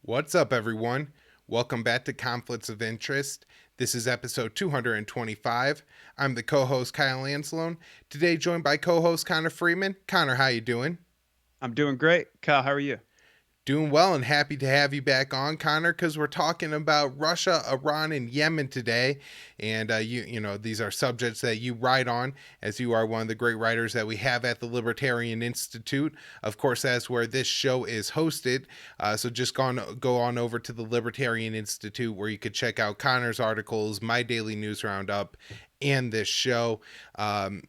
What's up, everyone? Welcome back to Conflicts of Interest. This is episode 225. I'm the co-host Kyle Anzalone. Today, joined by co-host Connor Freeman. Connor, how you doing? I'm doing great. Kyle, how are you? Doing well and happy to have you back on, Connor, because we're talking about Russia, Iran, and Yemen today. And these are subjects that you write on, as you are one of the great writers that we have at the Libertarian Institute. Of course, that's where this show is hosted. So just go on over to the Libertarian Institute, where you could check out Connor's articles, my daily news roundup, and this show.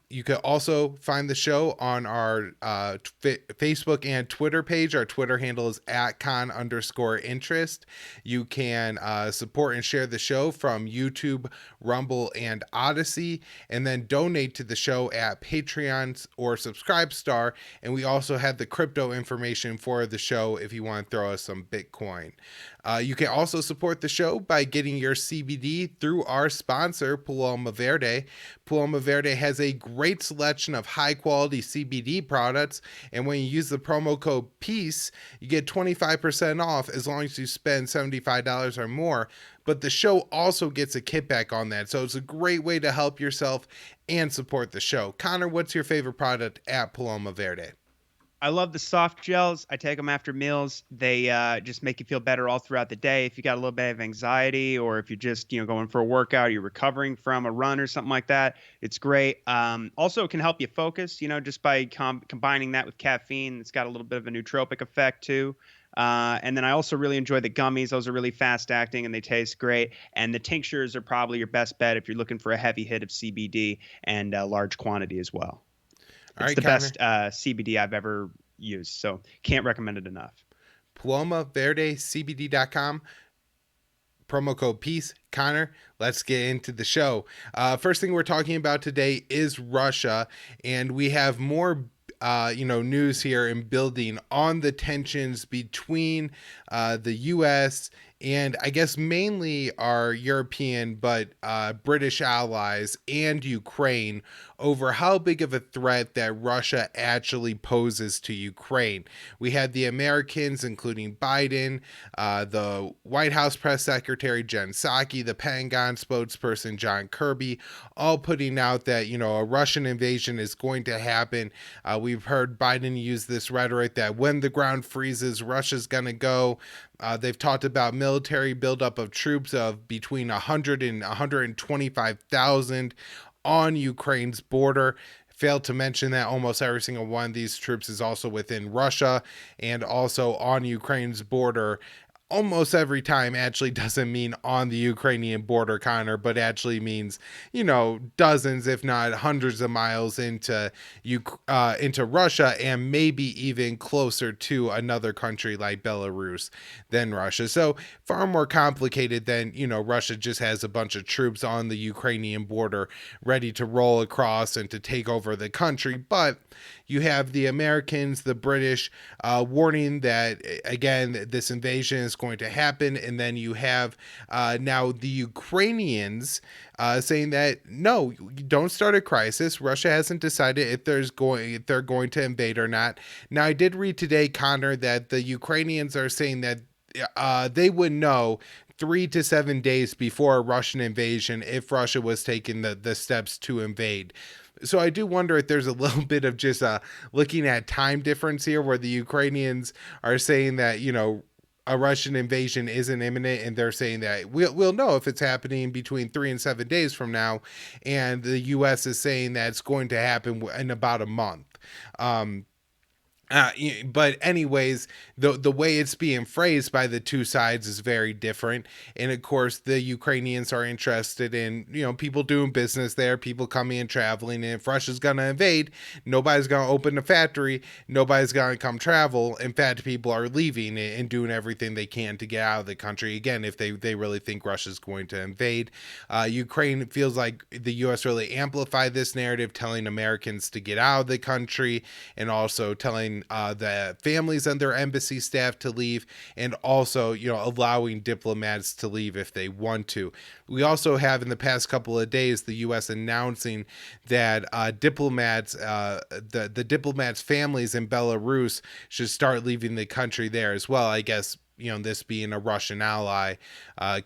You can also find the show on our Facebook and Twitter page. Our Twitter handle is @con_interest. You can support and share the show from YouTube, Rumble, and Odyssey, and then donate to the show at Patreon or Subscribestar. And we also have the crypto information for the show if you want to throw us some Bitcoin. You can also support the show by getting your CBD through our sponsor, Paloma Verde. Paloma Verde has a great selection of high-quality CBD products, and when you use the promo code PEACE, you get 25% off as long as you spend $75 or more. But the show also gets a kickback on that, so it's a great way to help yourself and support the show. Connor, what's your favorite product at Paloma Verde? I love the soft gels. I take them after meals. They just make you feel better all throughout the day. If you got a little bit of anxiety, or if you're just going for a workout, you're recovering from a run or something like that, it's great. Also, it can help you focus. Just by combining that with caffeine, it's got a little bit of a nootropic effect too. And then I also really enjoy the gummies. Those are really fast acting and they taste great. And the tinctures are probably your best bet if you're looking for a heavy hit of CBD and a large quantity as well. All It's right, the Connor. best CBD I've ever used, so can't recommend it enough. PalomaVerdeCBD.com. Promo code PEACE. Connor, let's get into the show. First thing we're talking about today is Russia, and we have more news here in building on the tensions between the U.S. and I guess mainly our European but British allies and Ukraine over how big of a threat that Russia actually poses to Ukraine. We had the Americans, including Biden, the White House press secretary Jen Psaki, the Pentagon spokesperson John Kirby, all putting out that a Russian invasion is going to happen. We've heard Biden use this rhetoric that when the ground freezes, Russia's going to go. They've talked about military buildup of troops of between 100 and 125,000 on Ukraine's border. Failed to mention that almost every single one of these troops is also within Russia and also on Ukraine's border. Almost every time actually doesn't mean on the Ukrainian border, Connor, but actually means, dozens, if not hundreds of miles into Russia, and maybe even closer to another country like Belarus than Russia. So far more complicated than, Russia just has a bunch of troops on the Ukrainian border ready to roll across and to take over the country. But you have the Americans, the British, warning that, again, this invasion is going to happen. And then you have now the Ukrainians saying that, no, don't start a crisis. Russia hasn't decided if they're going to invade or not. Now, I did read today, Connor, that the Ukrainians are saying that they would know 3 to 7 days before a Russian invasion if Russia was taking the steps to invade. So I do wonder if there's a little bit of just looking at time difference here, where the Ukrainians are saying that, a Russian invasion isn't imminent, and they're saying that we'll know if it's happening between 3 and 7 days from now, and the U.S. is saying that it's going to happen in about a month. But anyways, the way it's being phrased by the two sides is very different. And of course, the Ukrainians are interested in, people doing business there, people coming and traveling. And if Russia's going to invade, nobody's going to open a factory. Nobody's going to come travel. In fact, people are leaving and doing everything they can to get out of the country. Again, if they really think Russia's going to invade. Ukraine feels like the U.S. really amplified this narrative, telling Americans to get out of the country and also telling the families and their embassy staff to leave, and also, allowing diplomats to leave if they want to. We also have in the past couple of days the U.S. announcing that diplomats, the diplomats' families in Belarus should start leaving the country there as well. I guess this being a Russian ally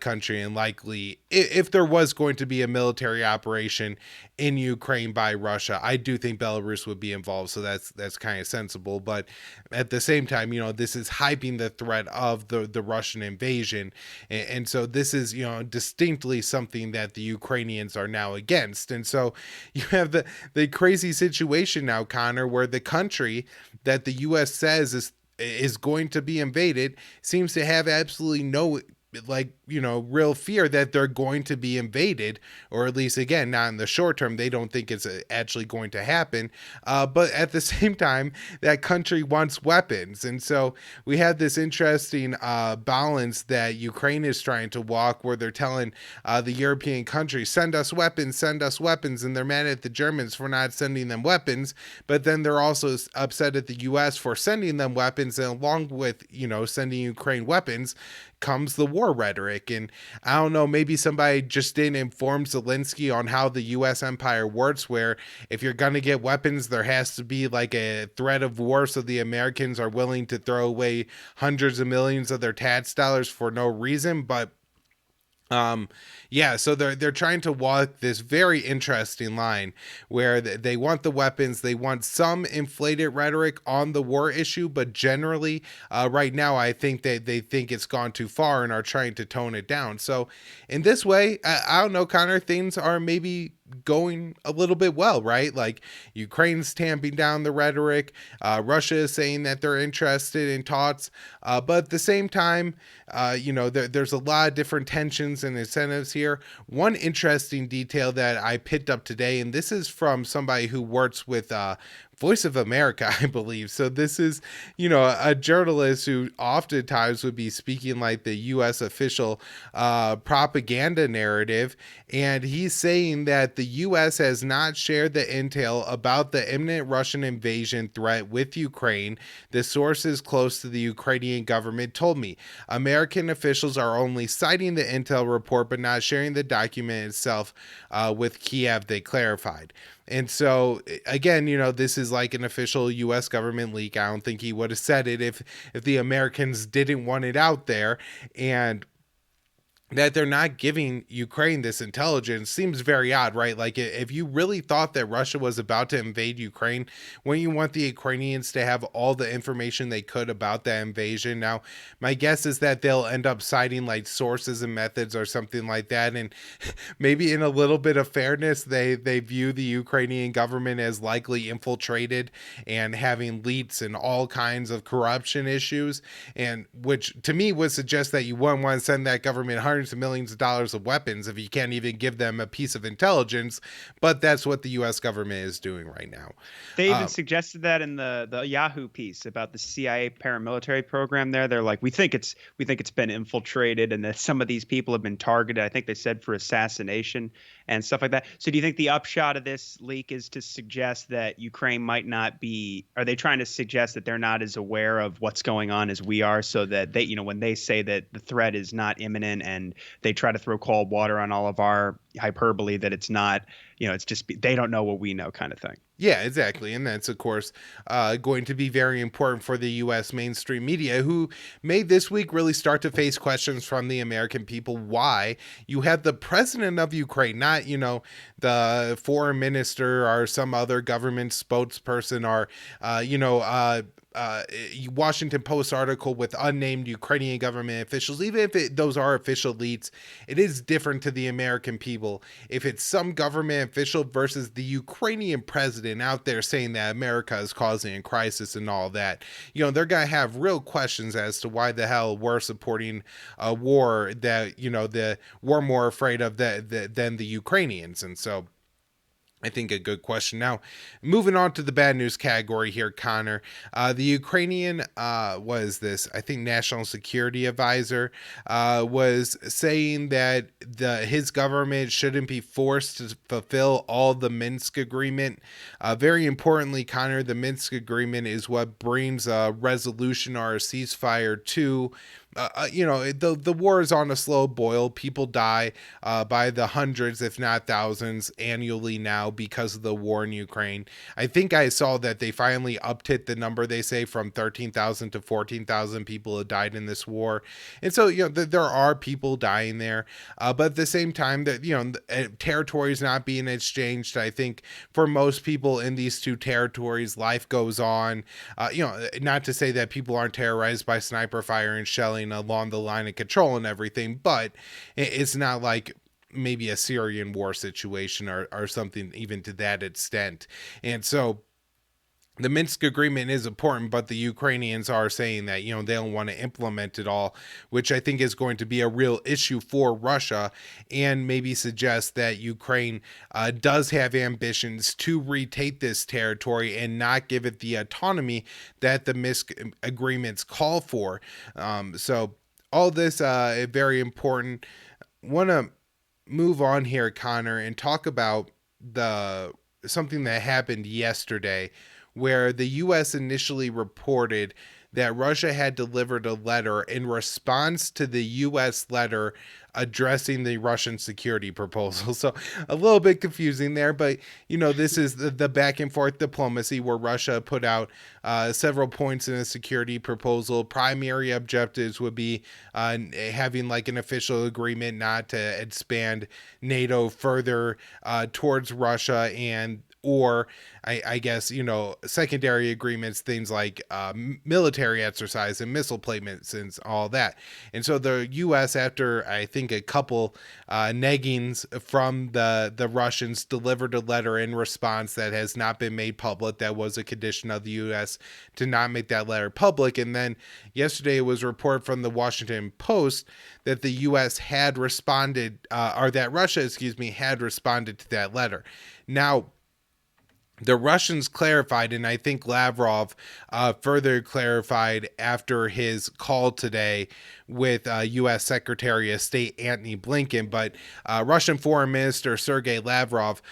country, and likely if there was going to be a military operation in Ukraine by Russia, I do think Belarus would be involved. So that's kind of sensible. But at the same time, this is hyping the threat of the Russian invasion, and so this is distinctly something that the Ukrainians are now against. And so you have the crazy situation now, Connor, where the country that the U.S. says is going to be invaded seems to have absolutely no real fear that they're going to be invaded, or at least, again, not in the short term. They don't think it's actually going to happen. But at the same time, that country wants weapons. And so we have this interesting balance that Ukraine is trying to walk, where they're telling the European countries, send us weapons, and they're mad at the Germans for not sending them weapons. But then they're also upset at the U.S. for sending them weapons, and along with, sending Ukraine weapons comes the war rhetoric. And I don't know, maybe somebody just didn't inform Zelensky on how the U.S. empire works, where if you're going to get weapons, there has to be like a threat of war, so the Americans are willing to throw away hundreds of millions of their tax dollars for no reason. But so they're trying to walk this very interesting line where they want the weapons, they want some inflated rhetoric on the war issue, but generally, right now, I think that they think it's gone too far and are trying to tone it down. So in this way, I don't know, Connor, things are maybe going a little bit well, right? Like Ukraine's tamping down the rhetoric. Russia is saying that they're interested in talks. But at the same time, there's a lot of different tensions and incentives here. One interesting detail that I picked up today, and this is from somebody who works with Voice of America, I believe. So this is, a journalist who oftentimes would be speaking like the U.S. official propaganda narrative. And he's saying that the U.S. has not shared the intel about the imminent Russian invasion threat with Ukraine. The sources close to the Ukrainian government told me American officials are only citing the intel report, but not sharing the document itself with Kyiv, they clarified. And so, again, this is like an official U.S. government leak. I don't think he would have said it if the Americans didn't want it out there. And that they're not giving Ukraine this intelligence seems very odd, right? Like, if you really thought that Russia was about to invade Ukraine, wouldn't you want the Ukrainians to have all the information they could about that invasion? Now, my guess is that they'll end up citing like sources and methods or something like that. And maybe in a little bit of fairness, they view the Ukrainian government as likely infiltrated and having leaks and all kinds of corruption issues. And which to me would suggest that you wouldn't want to send that government hundreds of millions of dollars of weapons if you can't even give them a piece of intelligence. But that's what the U.S. government is doing right now. They even suggested that in the Yahoo piece about the CIA paramilitary program there. They're like, we think it's been infiltrated, and that some of these people have been targeted. I think they said for assassination and stuff like that. So do you think the upshot of this leak is to suggest that Ukraine might not be, are they trying to suggest that they're not as aware of what's going on as we are, so that they, when they say that the threat is not imminent and they try to throw cold water on all of our hyperbole, that it's not, it's just, they don't know what we know kind of thing. Yeah, exactly. And that's, of course, going to be very important for the U.S. mainstream media, who may this week really start to face questions from the American people. Why you have the president of Ukraine, not, the foreign minister or some other government spokesperson, or, Washington Post article with unnamed Ukrainian government officials. Even if those are official leads, it is different to the American people if it's some government official versus the Ukrainian president out there saying that America is causing a crisis and all that. They're going to have real questions as to why the hell we're supporting a war that, we're more afraid of than the Ukrainians. And so I think a good question. Now, moving on to the bad news category here, Connor. The Ukrainian, I think National Security Advisor, was saying that his government shouldn't be forced to fulfill all the Minsk agreement. Very importantly, Connor, the Minsk agreement is what brings a resolution or a ceasefire to the war is on a slow boil. People die by the hundreds, if not thousands, annually now because of the war in Ukraine. I think I saw that they finally upticked the number, they say, from 13,000 to 14,000 people have died in this war. And so, there are people dying there. But at the same time, that, territory is not being exchanged. I think for most people in these two territories, life goes on. Not to say that people aren't terrorized by sniper fire and shelling along the line of control and everything, but it's not like maybe a Syrian war situation or something even to that extent. And so the Minsk agreement is important, but the Ukrainians are saying that, they don't want to implement it all, which I think is going to be a real issue for Russia, and maybe suggest that Ukraine does have ambitions to retake this territory and not give it the autonomy that the Minsk agreements call for. So all this is very important. Want to move on here, Connor, and talk about the something that happened yesterday, where the U.S. initially reported that Russia had delivered a letter in response to the U.S. letter addressing the Russian security proposal. So a little bit confusing there, but this is the back and forth diplomacy where Russia put out several points in a security proposal. Primary objectives would be having like an official agreement not to expand NATO further towards Russia, and or I guess, secondary agreements, things like military exercise and missile placements and all that. And so the U.S., after I think a couple neggings from the Russians, delivered a letter in response that has not been made public. That was a condition of the U.S. to not make that letter public. And then yesterday it was reported from the Washington Post that the U.S. had responded, or that Russia, had responded to that letter. Now, the Russians clarified, and I think Lavrov further clarified after his call today with U.S. Secretary of State Antony Blinken, but Russian Foreign Minister Sergey Lavrov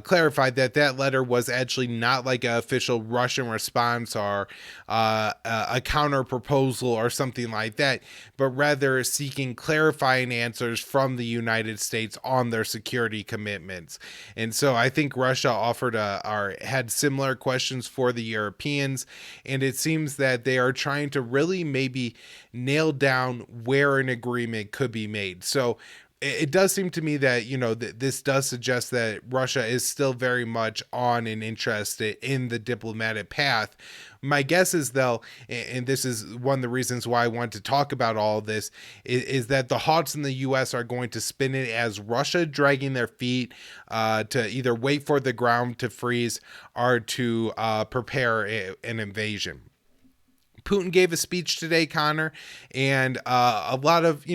clarified that that letter was actually not like an official Russian response or a counter proposal or something like that, but rather seeking clarifying answers from the United States on their security commitments. And so I think Russia offered or had similar questions for the Europeans, and it seems that they are trying to really maybe nail down where an agreement could be made. So it does seem to me that, this does suggest that Russia is still very much on and interested in the diplomatic path. My guess is, though, and this is one of the reasons why I want to talk about all of this, is that the Hawks in the U.S. are going to spin it as Russia dragging their feet to either wait for the ground to freeze or to prepare an invasion. Putin gave a speech today, Connor, and a lot of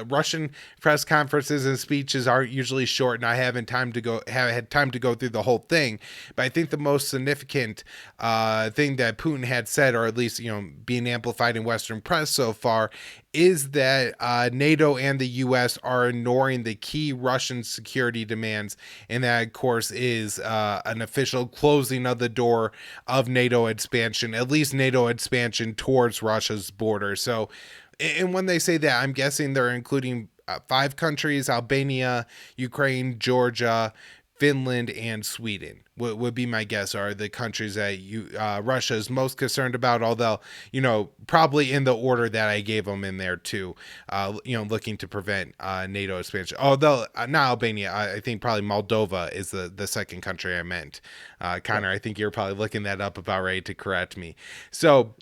Russian press conferences and speeches aren't usually short, and I haven't had time to go through the whole thing. But I think the most significant thing that Putin had said, or at least being amplified in Western press so far, is that NATO and the U.S. are ignoring the key Russian security demands, and that, of course, is an official closing of the door of NATO expansion, at least NATO expansion towards Russia's border. So, and when they say that, I'm guessing they're including 5 countries: Albania, Ukraine, Georgia, Finland, and Sweden would be my guess are the countries that Russia is most concerned about, although, probably in the order that I gave them in there too, looking to prevent NATO expansion. Although not Albania, I think probably Moldova is the second country I meant. Connor, I think you're probably looking that up about ready to correct me. So,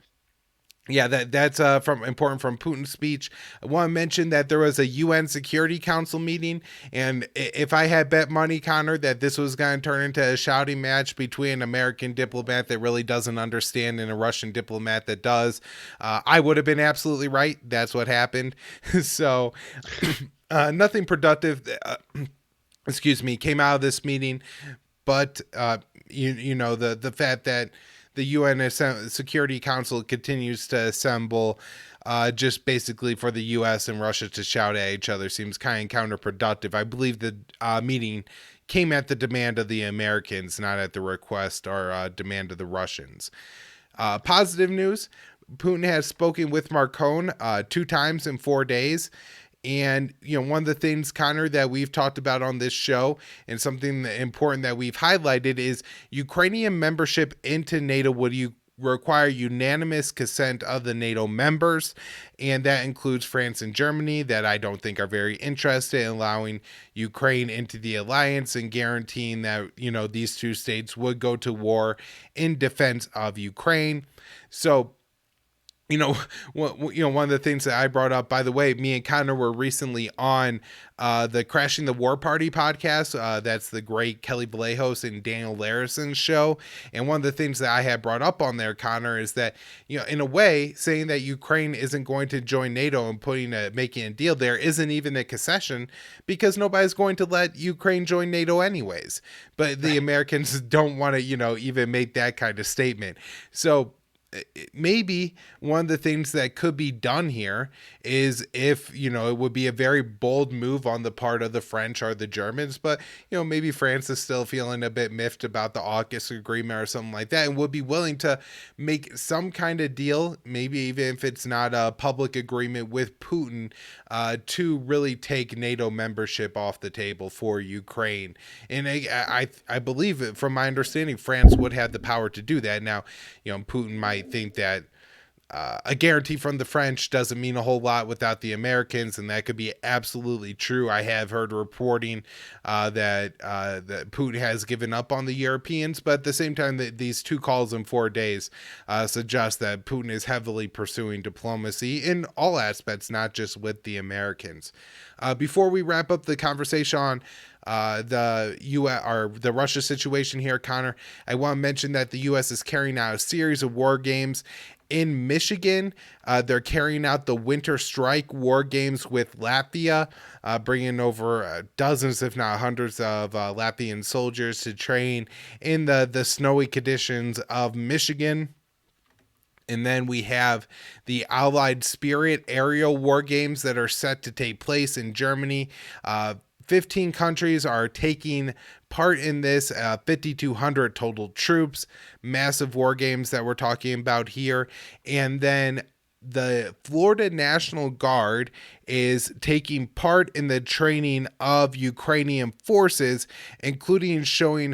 yeah, that's important from Putin's speech. I want to mention that there was a UN Security Council meeting, and if I had bet money, Connor, that this was going to turn into a shouting match between an American diplomat that really doesn't understand and a Russian diplomat that does, I would have been absolutely right. That's what happened. So nothing productive, came out of this meeting, but the fact that the UN Security Council continues to assemble just basically for the U.S. and Russia to shout at each other seems kind of counterproductive. I believe the meeting came at the demand of the Americans, not at the request or demand of the Russians. Positive news. Putin has spoken with Macron 2 times in 4 days. And, one of the things, Connor, that we've talked about on this show and something important that we've highlighted is Ukrainian membership into NATO would require unanimous consent of the NATO members. And that includes France and Germany, that I don't think are very interested in allowing Ukraine into the alliance and guaranteeing that, these two states would go to war in defense of Ukraine. So, one of the things that I brought up, by the way, me and Connor were recently on the Crashing the War Party podcast. That's the great Kelly Vallejos and Daniel Larison's show. And one of the things that I had brought up on there, Connor, is that, in a way, saying that Ukraine isn't going to join NATO and making a deal there isn't even a concession, because nobody's going to let Ukraine join NATO anyways. But the Americans don't want to, even make that kind of statement. So, maybe one of the things that could be done here is if, it would be a very bold move on the part of the French or the Germans, but, maybe France is still feeling a bit miffed about the AUKUS agreement or something like that and would be willing to make some kind of deal, maybe even if it's not a public agreement with Putin, to really take NATO membership off the table for Ukraine. And I believe, from my understanding, France would have the power to do that. Now, Putin might think that a guarantee from the French doesn't mean a whole lot without the Americans, and that could be absolutely true. I have heard reporting that Putin has given up on the Europeans, but at the same time, these 2 calls in 4 days suggest that Putin is heavily pursuing diplomacy in all aspects, not just with the Americans. Before we wrap up the conversation on the U.S. or the Russia situation here, Connor, I want to mention that the U.S. is carrying out a series of war games in Michigan. They're carrying out the Winter Strike war games with Latvia, bringing over dozens, if not hundreds, of Latvian soldiers to train in the snowy conditions of Michigan. And then we have the Allied Spirit aerial war games that are set to take place in Germany. 15 countries are taking part in this, 5,200 total troops, massive war games that we're talking about here. And then the Florida National Guard is taking part in the training of Ukrainian forces, including showing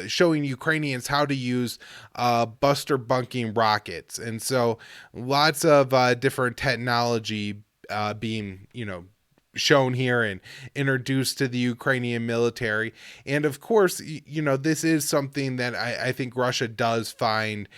Ukrainians how to use buster bunking rockets. And so lots of different technology being, shown here and introduced to the Ukrainian military. And of course, this is something that I think Russia does find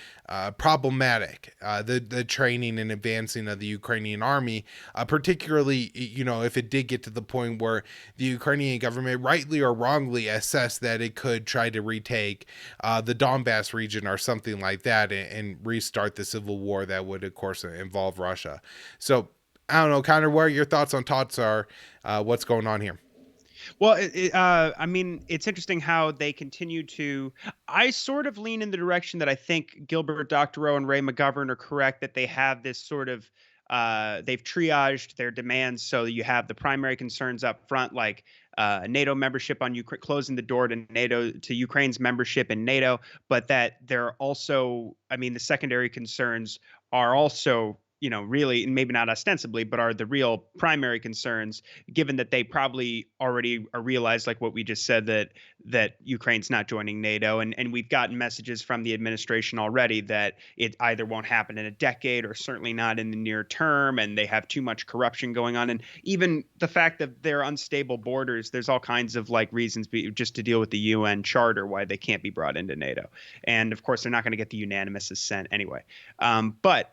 problematic, the training and advancing of the Ukrainian army, particularly, if it did get to the point where the Ukrainian government, rightly or wrongly, assessed that it could try to retake the Donbass region or something like that and restart the civil war that would, of course, involve Russia. So, I don't know, Connor, what are your thoughts are what's going on here? Well, I mean, it's interesting how they continue to. I sort of lean in the direction that I think Gilbert Doctorow and Ray McGovern are correct, that they have this sort of. They've triaged their demands, so you have the primary concerns up front, like NATO membership on Ukraine, closing the door to NATO, to Ukraine's membership in NATO, but that they're also, I mean, the secondary concerns are also, really, and maybe not ostensibly, but are the real primary concerns, given that they probably already are realized, like what we just said, that Ukraine's not joining NATO. And we've gotten messages from the administration already that it either won't happen in a decade or certainly not in the near term. And they have too much corruption going on. And even the fact that they're unstable borders, there's all kinds of reasons just to deal with the UN charter why they can't be brought into NATO. And of course, they're not going to get the unanimous assent anyway. But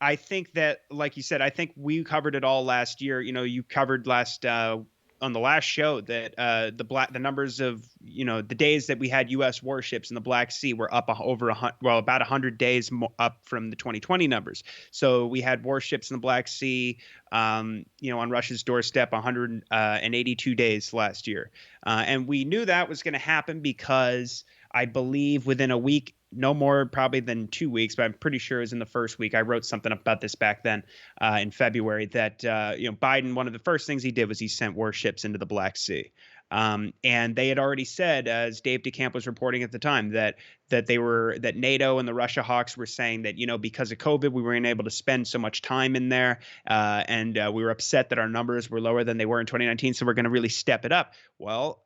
I think that, like you said, I think we covered it all last year. You covered on the last show that the numbers of the days that we had U.S. warships in the Black Sea were up about 100 days up from the 2020 numbers. So we had warships in the Black Sea, on Russia's doorstep 182 days last year, and we knew that was going to happen because I believe within a week. No more probably than 2 weeks, but I'm pretty sure it was in the first week. I wrote something about this back then in February that, Biden, one of the first things he did was he sent warships into the Black Sea. And they had already said, as Dave DeCamp was reporting at the time, that NATO and the Russia hawks were saying that, because of COVID, we weren't able to spend so much time in there, and we were upset that our numbers were lower than they were in 2019, so we're going to really step it up. Well,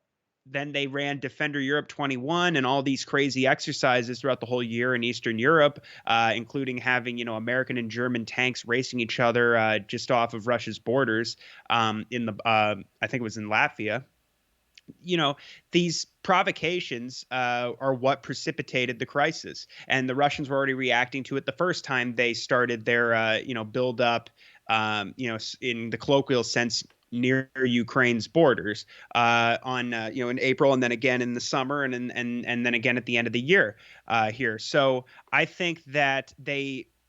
then they ran Defender Europe 21 and all these crazy exercises throughout the whole year in Eastern Europe, including having, American and German tanks racing each other just off of Russia's borders, I think it was in Latvia. These provocations are what precipitated the crisis, and the Russians were already reacting to it the first time they started their build up, in the colloquial sense, near Ukraine's borders, in April, and then again in the summer, and then again at the end of the year here. So I think that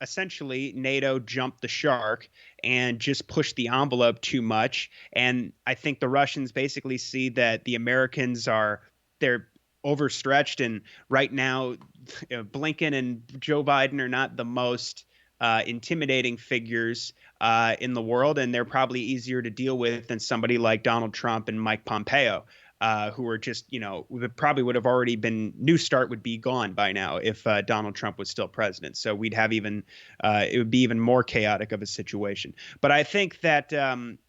essentially NATO jumped the shark and just pushed the envelope too much. And I think the Russians basically see that the Americans they're overstretched. And right now, Blinken and Joe Biden are not the most intimidating figures in the world, and they're probably easier to deal with than somebody like Donald Trump and Mike Pompeo, who are just, probably would have already been, New Start would be gone by now if Donald Trump was still president. So we'd have it would be even more chaotic of a situation. But I think that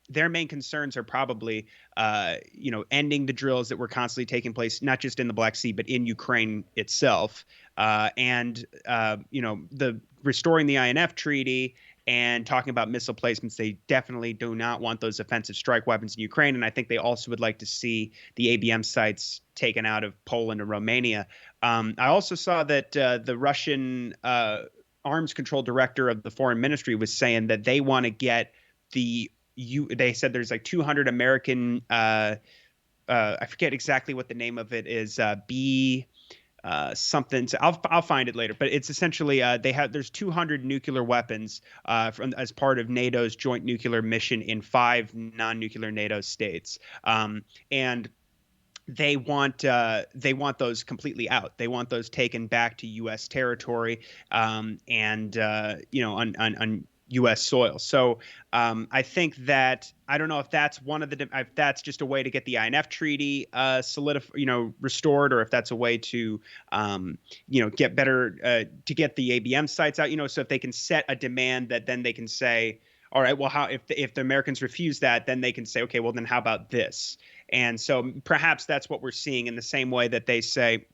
their main concerns are probably, ending the drills that were constantly taking place, not just in the Black Sea, but in Ukraine itself, and the restoring the INF treaty and talking about missile placements. They definitely do not want those offensive strike weapons in Ukraine. And I think they also would like to see the ABM sites taken out of Poland and Romania. I also saw that the Russian arms control director of the foreign ministry was saying that they want to get they said there's like 200 American, I forget exactly what the name of it is, something. So I'll find it later, but it's essentially there's 200 nuclear weapons as part of NATO's joint nuclear mission in 5 non-nuclear NATO states, and they want those completely out. They want those taken back to U.S. territory, and on U.S. soil. So I think that, I don't know if that's if that's just a way to get the INF treaty restored, or if that's a way to get better to get the ABM sites out. So if they can set a demand that then they can say, all right, well, how if the Americans refuse that, then they can say, okay, well, then how about this? And so perhaps that's what we're seeing, in the same way that they say,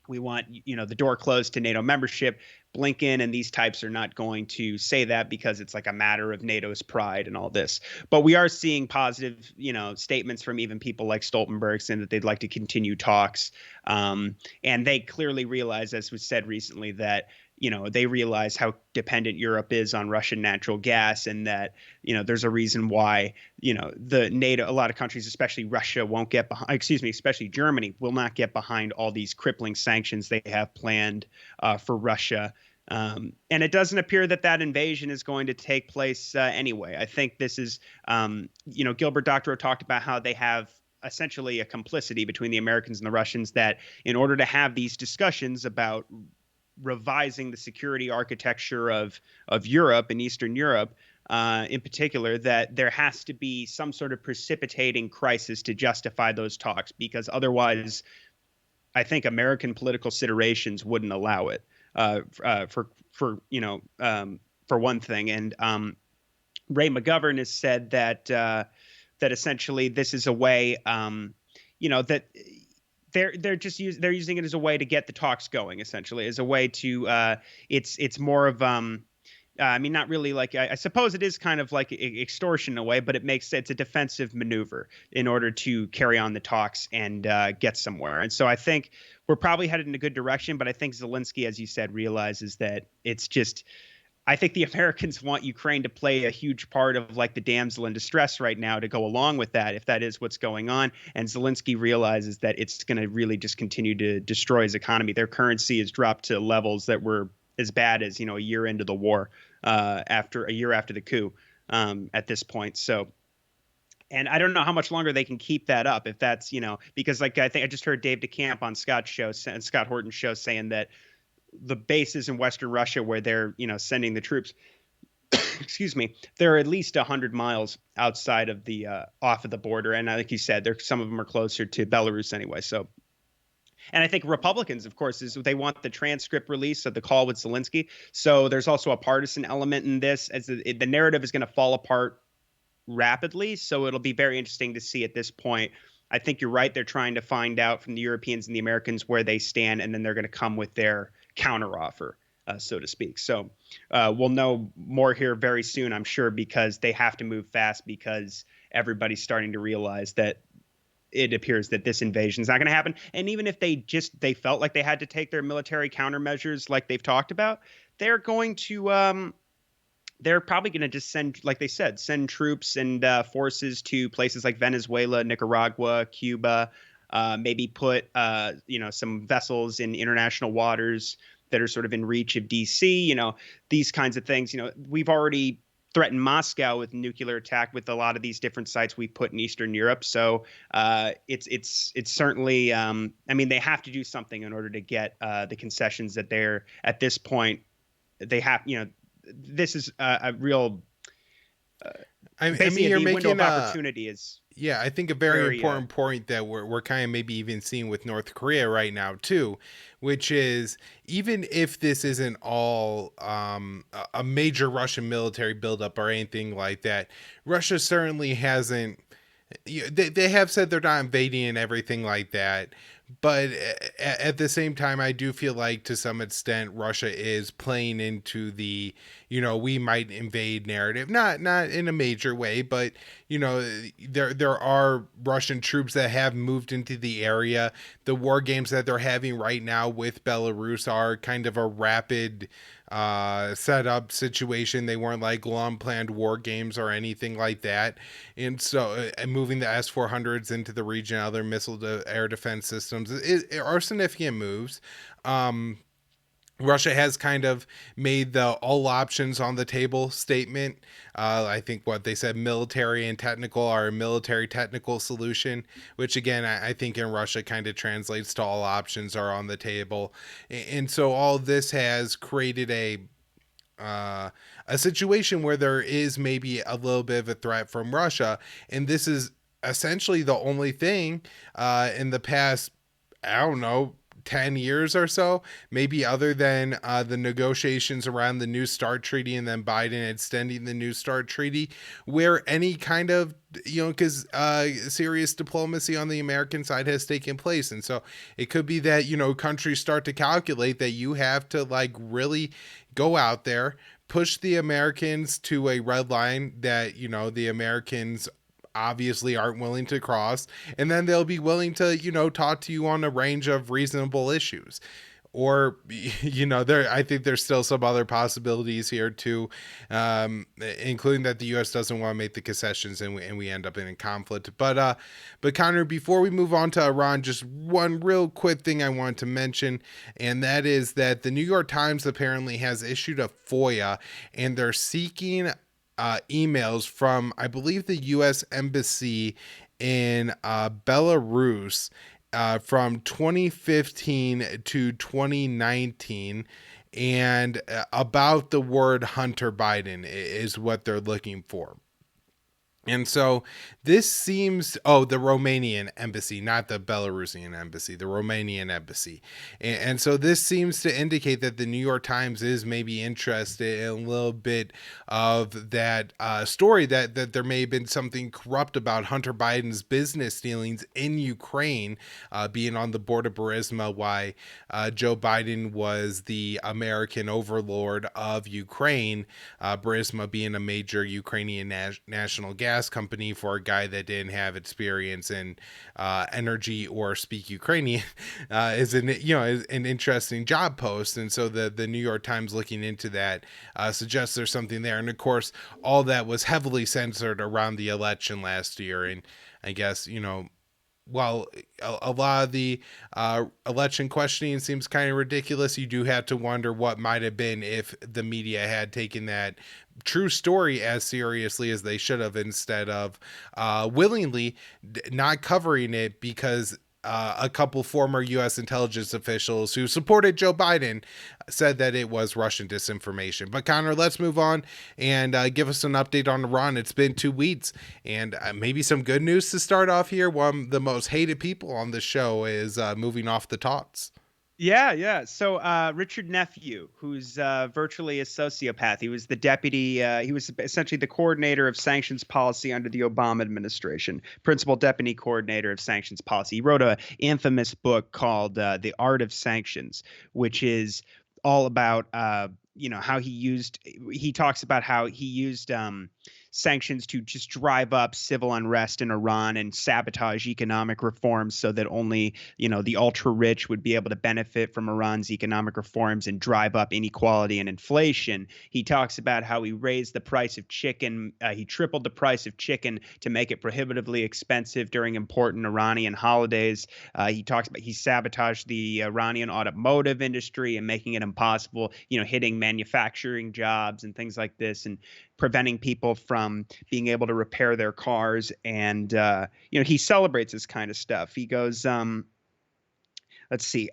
we want, the door closed to NATO membership. Blinken and these types are not going to say that, because it's like a matter of NATO's pride and all this. But we are seeing positive, statements from even people like Stoltenberg saying that they'd like to continue talks. And they clearly realize, as was said recently, that they realize how dependent Europe is on Russian natural gas, and that, there's a reason why, the NATO, a lot of countries, especially Russia, won't get behind, especially Germany, will not get behind all these crippling sanctions they have planned for Russia. And it doesn't appear that invasion is going to take place anyway. I think this is, Gilbert Doctorow talked about how they have essentially a complicity between the Americans and the Russians, that in order to have these discussions about revising the security architecture of Europe and Eastern Europe, in particular, that there has to be some sort of precipitating crisis to justify those talks, because otherwise, I think American political considerations wouldn't allow it. For one thing, and Ray McGovern has said that essentially this is a way, that they're using it as a way to get the talks going, essentially as a way to it's more of not really, like, I suppose it is kind of like extortion in a way, but it's a defensive maneuver in order to carry on the talks and get somewhere. And so I think we're probably headed in a good direction, but I think Zelensky, as you said, realizes that it's just, I think the Americans want Ukraine to play a huge part of, like, the damsel in distress right now to go along with that, if that is what's going on. And Zelensky realizes that it's going to really just continue to destroy his economy. Their currency has dropped to levels that were as bad as, a year into the war, after the coup, at this point. So, and I don't know how much longer they can keep that up, if that's, because, like, I think I just heard Dave DeCamp on Scott Horton's show saying that the bases in Western Russia where they're, sending the troops, excuse me, they're at least 100 miles outside of the off of the border, and like you said, there some of them are closer to Belarus anyway. So, and I think Republicans, of course, is they want the transcript release of the call with Zelensky. So there's also a partisan element in this, as the narrative is going to fall apart rapidly. So it'll be very interesting to see at this point. I think you're right. They're trying to find out from the Europeans and the Americans where they stand, and then they're going to come with their counteroffer, so to speak. So we'll know more here very soon, I'm sure, because they have to move fast because everybody's starting to realize that it appears that this invasion is not going to happen. And even if they felt like they had to take their military countermeasures like they've talked about, they're going to they're probably going to just send, like they said, send troops and forces to places like Venezuela, Nicaragua, Cuba, maybe put, some vessels in international waters that are sort of in reach of DC, these kinds of things. We've already threatened Moscow with nuclear attack with a lot of these different sites we put in Eastern Europe. So it's certainly, they have to do something in order to get the concessions that they're at this point. They have, this is a real. You're the window making of opportunity is. Yeah, I think a very important point that we're kind of maybe even seeing with North Korea right now too, which is even if this isn't all a major Russian military buildup or anything like that, Russia certainly hasn't. They have said they're not invading and everything like that. But at the same time, I do feel like to some extent Russia is playing into the, we might invade narrative, not in a major way, but there are Russian troops that have moved into the area. The war games that they're having right now with Belarus are kind of a rapid setup situation. They weren't like long planned war games or anything like that. And so moving the S-400s into the region, other missile to air defense systems are significant moves. Russia has kind of made the all options on the table statement. I think what they said, military and technical, are a military technical solution, which again, I think in Russia kind of translates to all options are on the table. And so all this has created a situation where there is maybe a little bit of a threat from Russia. And this is essentially the only thing in the past, I don't know, 10 years or so, maybe other than the negotiations around the New START treaty and then Biden extending the New START treaty, where any kind of, because serious diplomacy on the American side has taken place. And so it could be that, countries start to calculate that you have to really go out there, push the Americans to a red line that, the Americans obviously aren't willing to cross, and then they'll be willing to talk to you on a range of reasonable issues. Or I think there's still some other possibilities here too, including that the U.S. doesn't want to make the concessions and we end up in a conflict. But Connor, before we move on to Iran, just one real quick thing I want to mention, and that is that the New York Times apparently has issued a FOIA, and they're seeking emails from, I believe, the U.S. Embassy in Belarus from 2015 to 2019, and about the word Hunter Biden is what they're looking for. And so this seems, the Romanian embassy, not the Belarusian embassy, the Romanian embassy. And so this seems to indicate that the New York Times is maybe interested in a little bit of that story that there may have been something corrupt about Hunter Biden's business dealings in Ukraine, being on the board of Burisma, why Joe Biden was the American overlord of Ukraine, Burisma being a major Ukrainian national gas company for a guy that didn't have experience in energy or speak Ukrainian, is an interesting job post. And so the New York Times looking into that suggests there's something there. And of course, all that was heavily censored around the election last year. And I guess, while a lot of the election questioning seems kind of ridiculous, you do have to wonder what might have been if the media had taken that true story as seriously as they should have, instead of willingly not covering it because a couple former U.S. intelligence officials who supported Joe Biden said that it was Russian disinformation. But Connor, let's move on and give us an update on Iran. It's been 2 weeks, and maybe some good news to start off here. One of the most hated people on the show is moving off the talks. Yeah, yeah. So Richard Nephew, who's virtually a sociopath, he was the deputy. He was essentially the coordinator of sanctions policy under the Obama administration, principal deputy coordinator of sanctions policy. He wrote an infamous book called "The Art of Sanctions," which is all about how he used. He talks about how he used sanctions to just drive up civil unrest in Iran and sabotage economic reforms so that only, the ultra rich would be able to benefit from Iran's economic reforms and drive up inequality and inflation. He talks about how he raised the price of chicken. He tripled the price of chicken to make it prohibitively expensive during important Iranian holidays. He talks about he sabotaged the Iranian automotive industry and making it impossible, hitting manufacturing jobs and things like this, and preventing people from being able to repair their cars. And he celebrates this kind of stuff. He goes, let's see.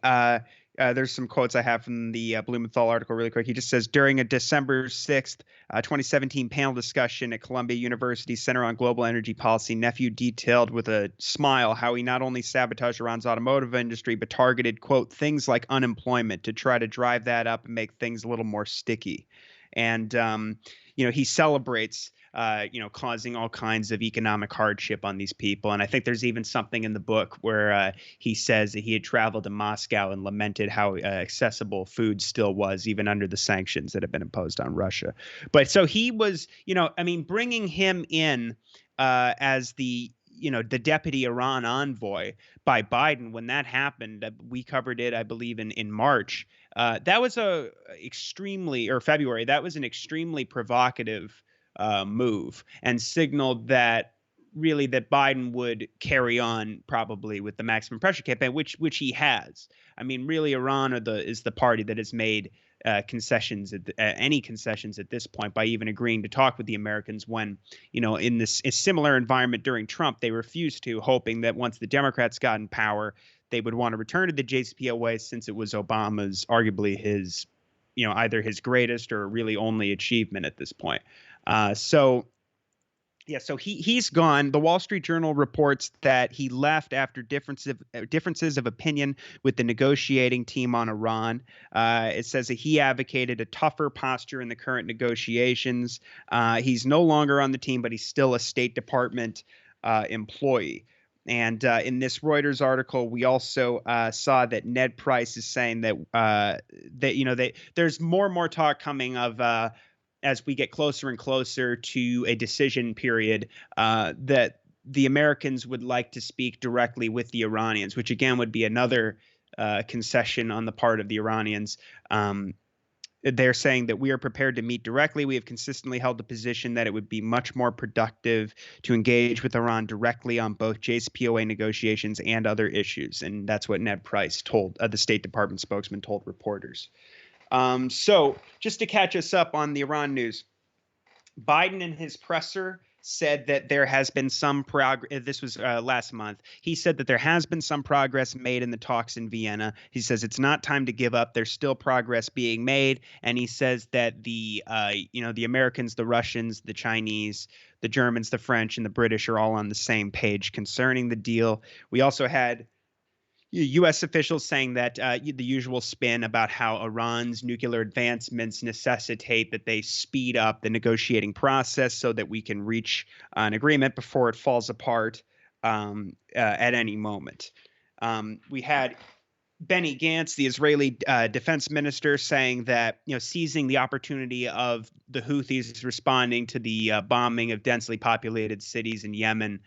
There's some quotes I have from the Blumenthal article really quick. He just says, during a December 6th, 2017 panel discussion at Columbia University Center on Global Energy Policy, Nephew detailed with a smile how he not only sabotaged Iran's automotive industry, but targeted, quote, things like unemployment to try to drive that up and make things a little more sticky. And he celebrates, causing all kinds of economic hardship on these people. And I think there's even something in the book where he says that he had traveled to Moscow and lamented how accessible food still was, even under the sanctions that have been imposed on Russia. But so he was, bringing him in as the deputy Iran envoy by Biden, when that happened, we covered it, I believe, in March. That was February. That was an extremely provocative move, and signaled that Biden would carry on probably with the maximum pressure campaign, which he has. I mean, really, Iran is the party that has made any concessions at this point by even agreeing to talk with the Americans when, in this similar environment during Trump, they refused to, hoping that once the Democrats got in power, they would want to return to the JCPOA, since it was Obama's, arguably his, either his greatest or really only achievement at this point. So he's gone. The Wall Street Journal reports that he left after differences of opinion with the negotiating team on Iran. It says that he advocated a tougher posture in the current negotiations. He's no longer on the team, but he's still a State Department employee. And in this Reuters article, we also saw that Ned Price is saying that there's more and more talk coming of as we get closer and closer to a decision period, that the Americans would like to speak directly with the Iranians, which again would be another concession on the part of the Iranians. They're saying that we are prepared to meet directly. We have consistently held the position that it would be much more productive to engage with Iran directly on both JCPOA negotiations and other issues. And that's what Ned Price told, the State Department spokesman told reporters. So just to catch us up on the Iran news, Biden in his presser said that there has been some progress. This was last month. He said that there has been some progress made in the talks in Vienna. He says it's not time to give up. There's still progress being made. And he says that the Americans, the Russians, the Chinese, the Germans, the French, and the British are all on the same page concerning the deal. We also had U.S. officials saying that the usual spin about how Iran's nuclear advancements necessitate that they speed up the negotiating process so that we can reach an agreement before it falls apart at any moment. We had Benny Gantz, the Israeli defense minister, saying that seizing the opportunity of the Houthis responding to the bombing of densely populated cities in Yemen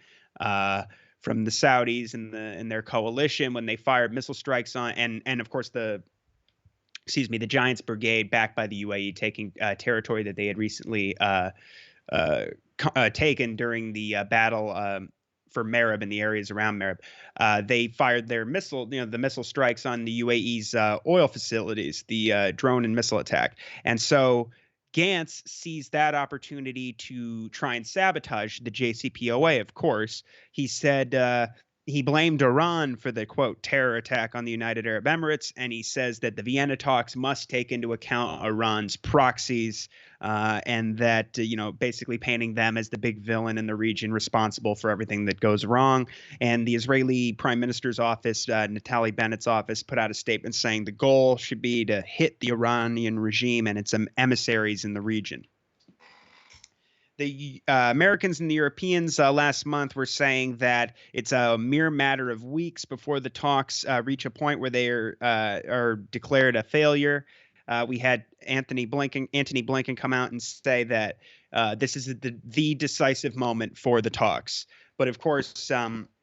from the Saudis and their coalition when they fired missile strikes on, and of course the Giants Brigade backed by the UAE taking territory that they had recently taken during the battle for Marib and the areas around Marib. They fired their the missile strikes on the UAE's oil facilities, the drone and missile attack. And so Gantz sees that opportunity to try and sabotage the JCPOA, of course. He said he blamed Iran for the, quote, terror attack on the United Arab Emirates, and he says that the Vienna talks must take into account Iran's proxies, and that, basically painting them as the big villain in the region responsible for everything that goes wrong. And the Israeli Prime Minister's office, Naftali Bennett's office, put out a statement saying the goal should be to hit the Iranian regime and its emissaries in the region. The Americans and the Europeans last month were saying that it's a mere matter of weeks before the talks reach a point where they are declared a failure. We had Antony Blinken come out and say that this is the decisive moment for the talks. But of course,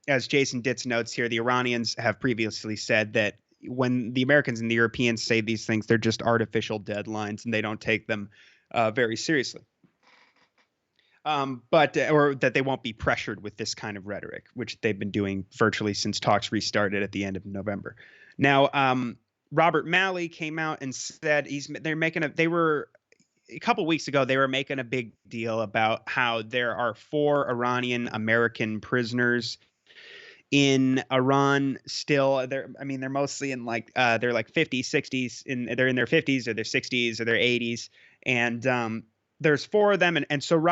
as Jason Ditz notes here, the Iranians have previously said that when the Americans and the Europeans say these things, they're just artificial deadlines and they don't take them very seriously. Or that they won't be pressured with this kind of rhetoric, which they've been doing virtually since talks restarted at the end of November. Now, Robert Malley came out and said they were a couple weeks ago, they were making a big deal about how there are 4 Iranian American prisoners in Iran still. They're mostly in they're like 50s, 60s, they're in their 50s or their 60s or their 80s. And there's 4 of them, and so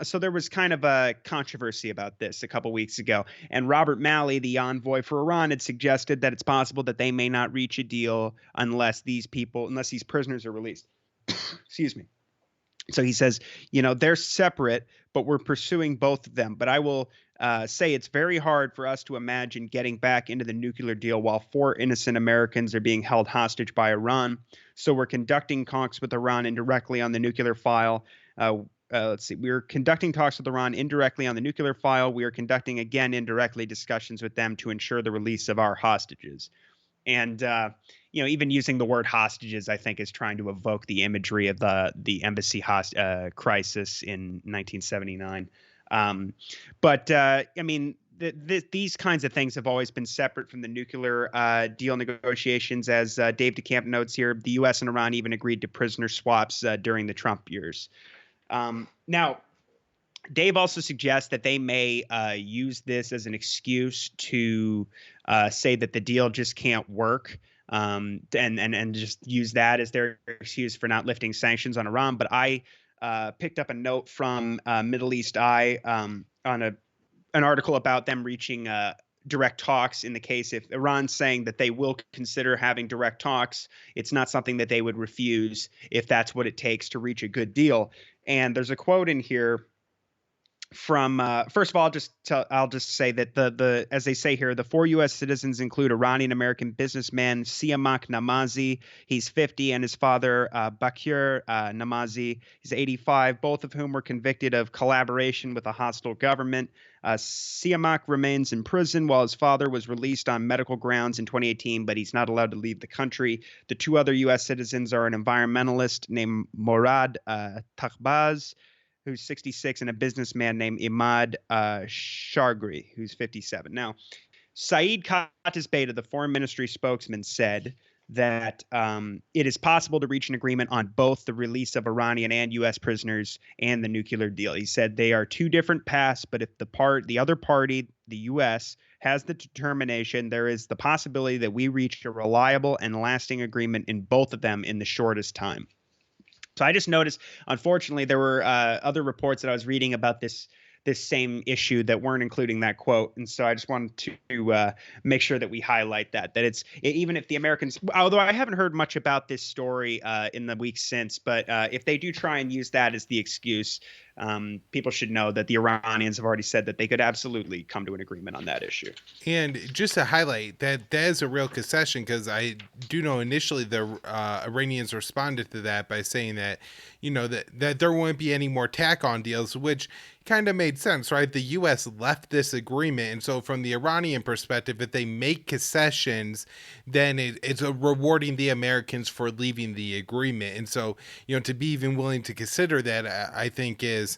so there was kind of a controversy about this a couple weeks ago, and Robert Malley, the envoy for Iran, had suggested that it's possible that they may not reach a deal unless these prisoners are released. Excuse me. So he says, they're separate, but we're pursuing both of them. But I will say it's very hard for us to imagine getting back into the nuclear deal while 4 innocent Americans are being held hostage by Iran. So we're conducting talks with Iran indirectly on the nuclear file. Let's see. We're conducting talks with Iran indirectly on the nuclear file. We are conducting, again, indirectly discussions with them to ensure the release of our hostages. And, even using the word hostages, I think, is trying to evoke the imagery of the embassy crisis in 1979. These kinds of things have always been separate from the nuclear deal negotiations. As Dave DeCamp notes here, the U.S. and Iran even agreed to prisoner swaps during the Trump years. Now, Dave also suggests that they may use this as an excuse to say that the deal just can't work, and just use that as their excuse for not lifting sanctions on Iran. But I picked up a note from Middle East Eye on an article about them reaching direct talks in the case if Iran's saying that they will consider having direct talks. It's not something that they would refuse if that's what it takes to reach a good deal. And there's a quote in here from first of all, I'll just say that the as they say here, the 4 U.S. citizens include Iranian American businessman Siamak Namazi. He's 50, and his father Bakir Namazi. He's 85. Both of whom were convicted of collaboration with a hostile government. Siamak remains in prison while his father was released on medical grounds in 2018, but he's not allowed to leave the country. The 2 other U.S. citizens are an environmentalist named Morad Takhbaz, who's 66, and a businessman named Imad Shargri, who's 57. Now, Saeed Khatizbeh, the foreign ministry spokesman, said that it is possible to reach an agreement on both the release of Iranian and U.S. prisoners and the nuclear deal. He said they are 2 different paths, but if the other party, the U.S., has the determination, there is the possibility that we reach a reliable and lasting agreement in both of them in the shortest time. So I just noticed, unfortunately, there were other reports that I was reading about this same issue that weren't including that quote. And so I just wanted to make sure that we highlight that even if the Americans, although I haven't heard much about this story in the weeks since, but if they do try and use that as the excuse, people should know that the Iranians have already said that they could absolutely come to an agreement on that issue. And just to highlight that is a real concession, because I do know initially the Iranians responded to that by saying that, that there won't be any more tack-on deals, which kind of made sense, right? The U.S. left this agreement, and so from the Iranian perspective, if they make concessions, then it's rewarding the Americans for leaving the agreement. And so, to be even willing to consider that, I think is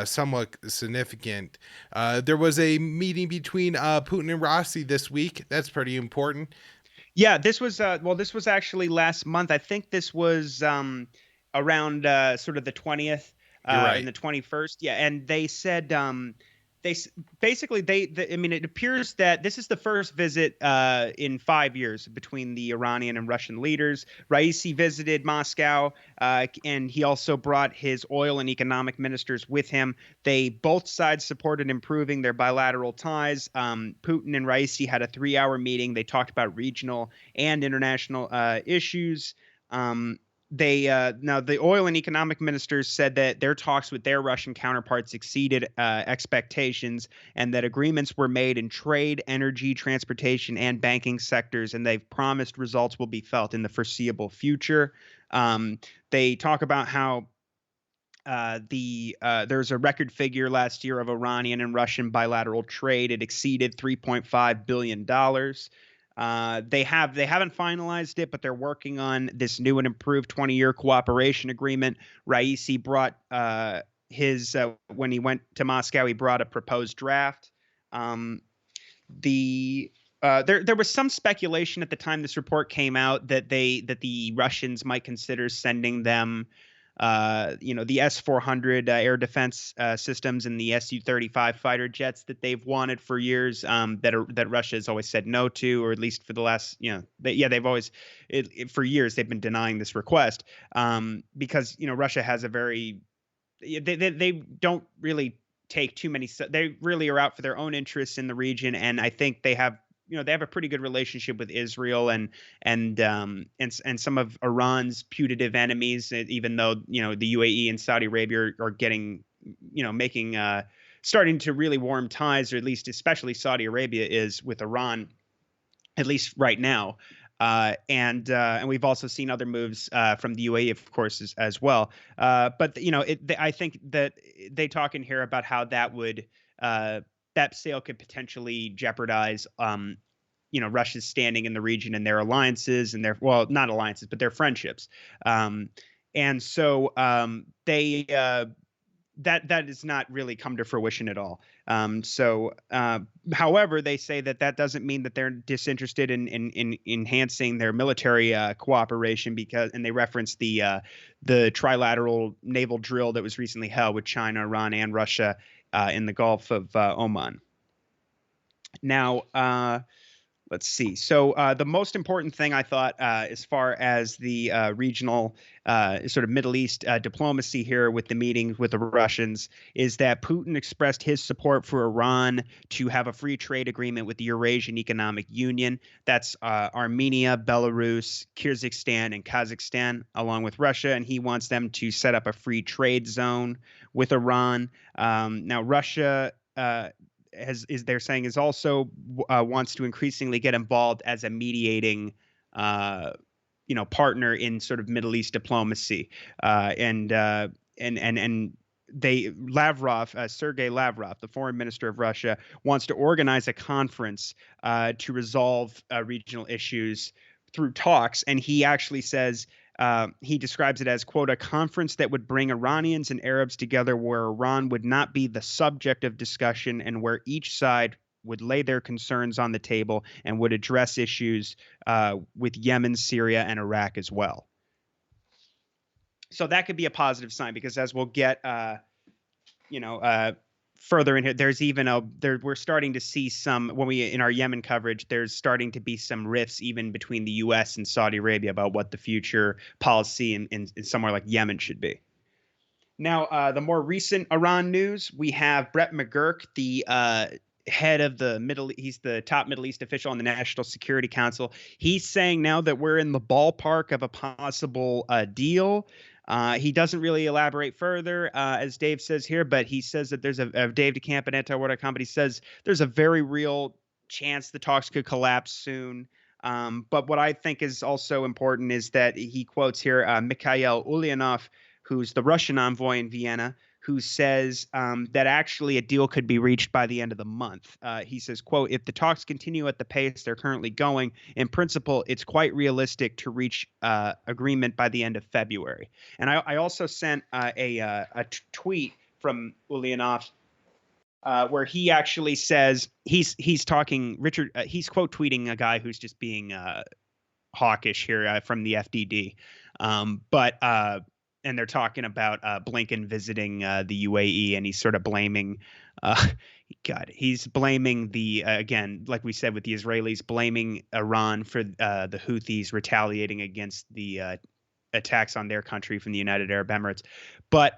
somewhat significant. There was a meeting between Putin and Rossi this week. That's pretty important. Yeah, this was actually last month. I think this was around sort of the 20th. You're right. And the 21st. Yeah. And they said they basically I mean, it appears that this is the first visit in 5 years between the Iranian and Russian leaders. Raisi visited Moscow, and he also brought his oil and economic ministers with him. They both sides supported improving their bilateral ties. Putin and Raisi had a 3-hour meeting. They talked about regional and international issues. Now the oil and economic ministers said that their talks with their Russian counterparts exceeded expectations, and that agreements were made in trade, energy, transportation, and banking sectors, and they've promised results will be felt in the foreseeable future. They talk about how there's a record figure last year of Iranian and Russian bilateral trade. It exceeded $3.5 billion. They haven't finalized it, but they're working on this new and improved 20-year cooperation agreement. Raisi brought when he went to Moscow, he brought a proposed draft. There was some speculation at the time this report came out that the Russians might consider sending them the S-400 air defense systems and the Su-35 fighter jets that they've wanted for years, that Russia has always said no to, or at least for the last, they've always, for years, they've been denying this request, because, Russia has a very, they don't really take too many, they really are out for their own interests in the region. And I think they have a pretty good relationship with Israel and some of Iran's putative enemies, even though, the UAE and Saudi Arabia are getting, starting to really warm ties, or at least especially Saudi Arabia is with Iran, at least right now. And we've also seen other moves from the UAE, of course, as well. But I think that they talk in here about how that would that sale could potentially jeopardize Russia's standing in the region and their alliances and not alliances, but their friendships. And so that has not really come to fruition at all. However, they say that doesn't mean that they're disinterested in enhancing their military cooperation, and they reference the trilateral naval drill that was recently held with China, Iran, and Russia in the Gulf of Oman. Now, let's see. So the most important thing I thought, as far as the regional sort of Middle East diplomacy here with the meetings with the Russians, is that Putin expressed his support for Iran to have a free trade agreement with the Eurasian Economic Union. That's Armenia, Belarus, Kyrgyzstan, and Kazakhstan, along with Russia. And he wants them to set up a free trade zone with Iran. Now, Russia they're saying is also wants to increasingly get involved as a mediating partner in sort of Middle East diplomacy, and Lavrov, Sergey Lavrov, the foreign minister of Russia, wants to organize a conference to resolve regional issues through talks, and he actually says. He describes it as, quote, a conference that would bring Iranians and Arabs together where Iran would not be the subject of discussion and where each side would lay their concerns on the table and would address issues with Yemen, Syria, and Iraq as well. So that could be a positive sign, because as we'll get, further in here, there's even we're starting to see some, in our Yemen coverage, there's starting to be some rifts even between the U.S. and Saudi Arabia about what the future policy in somewhere like Yemen should be. Now, the more recent Iran news, we have Brett McGurk, the head of he's the top Middle East official on the National Security Council. He's saying now that we're in the ballpark of a possible deal. He doesn't really elaborate further, as Dave says here, but he says that there's Dave DeCamp at antiwar.com, but he says there's a very real chance the talks could collapse soon. But what I think is also important is that he quotes here Mikhail Ulyanov, who's the Russian envoy in Vienna, who says that actually a deal could be reached by the end of the month. He says, quote, if the talks continue at the pace they're currently going, in principle, it's quite realistic to reach agreement by the end of February. And I also sent a tweet from Ulyanov where he actually says he's talking Richard. He's quote tweeting a guy who's just being hawkish here from the FDD. and they're talking about Blinken visiting the UAE, and he's sort of blaming, uh, he's blaming the again, like we said with the Israelis, blaming Iran for the Houthis retaliating against the attacks on their country from the United Arab Emirates. But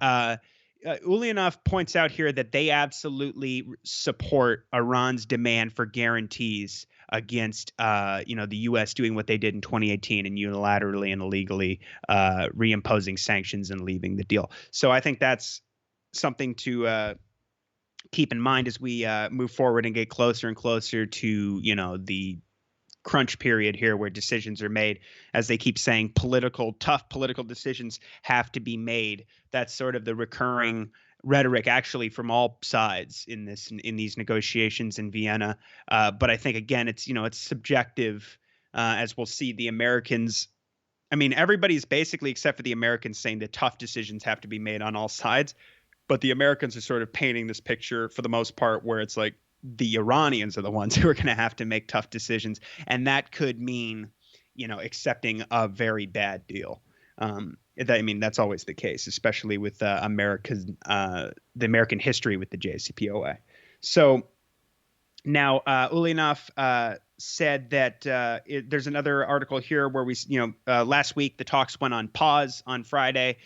Ulyanov points out here that they absolutely support Iran's demand for guarantees against, the U.S. doing what they did in 2018 and unilaterally and illegally reimposing sanctions and leaving the deal. So I think that's something to keep in mind as we move forward and get closer and closer to, the crunch period here where decisions are made. As they keep saying, tough political decisions have to be made. That's sort of the recurring rhetoric actually from all sides in these negotiations in Vienna. But I think again, it's subjective, as we'll see. The Americans, I mean, everybody's basically, except for the Americans, saying that tough decisions have to be made on all sides. But the Americans are sort of painting this picture for the most part where it's like the Iranians are the ones who are going to have to make tough decisions. And that could mean, accepting a very bad deal. That's always the case, especially with the American history with the JCPOA. So now Ulyanov said that there's another article here where last week the talks went on pause on Friday.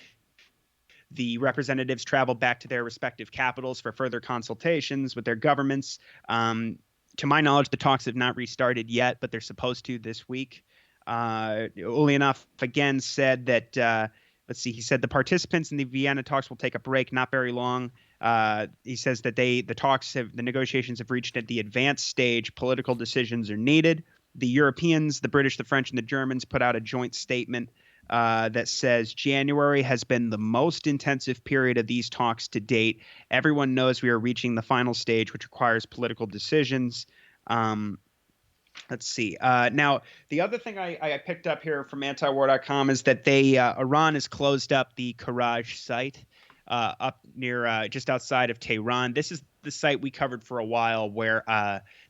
The representatives traveled back to their respective capitals for further consultations with their governments. To my knowledge, the talks have not restarted yet, but they're supposed to this week. Ulyanov again said that, he said the participants in the Vienna talks will take a break, not very long. He says that the negotiations have reached at the advanced stage. Political decisions are needed. The Europeans, the British, the French, and the Germans put out a joint statement that says January has been the most intensive period of these talks to date. Everyone knows we are reaching the final stage, which requires political decisions. Let's see. Now, the other thing I picked up here from antiwar.com is that Iran has closed up the Karaj site up near just outside of Tehran. This is the site we covered for a while where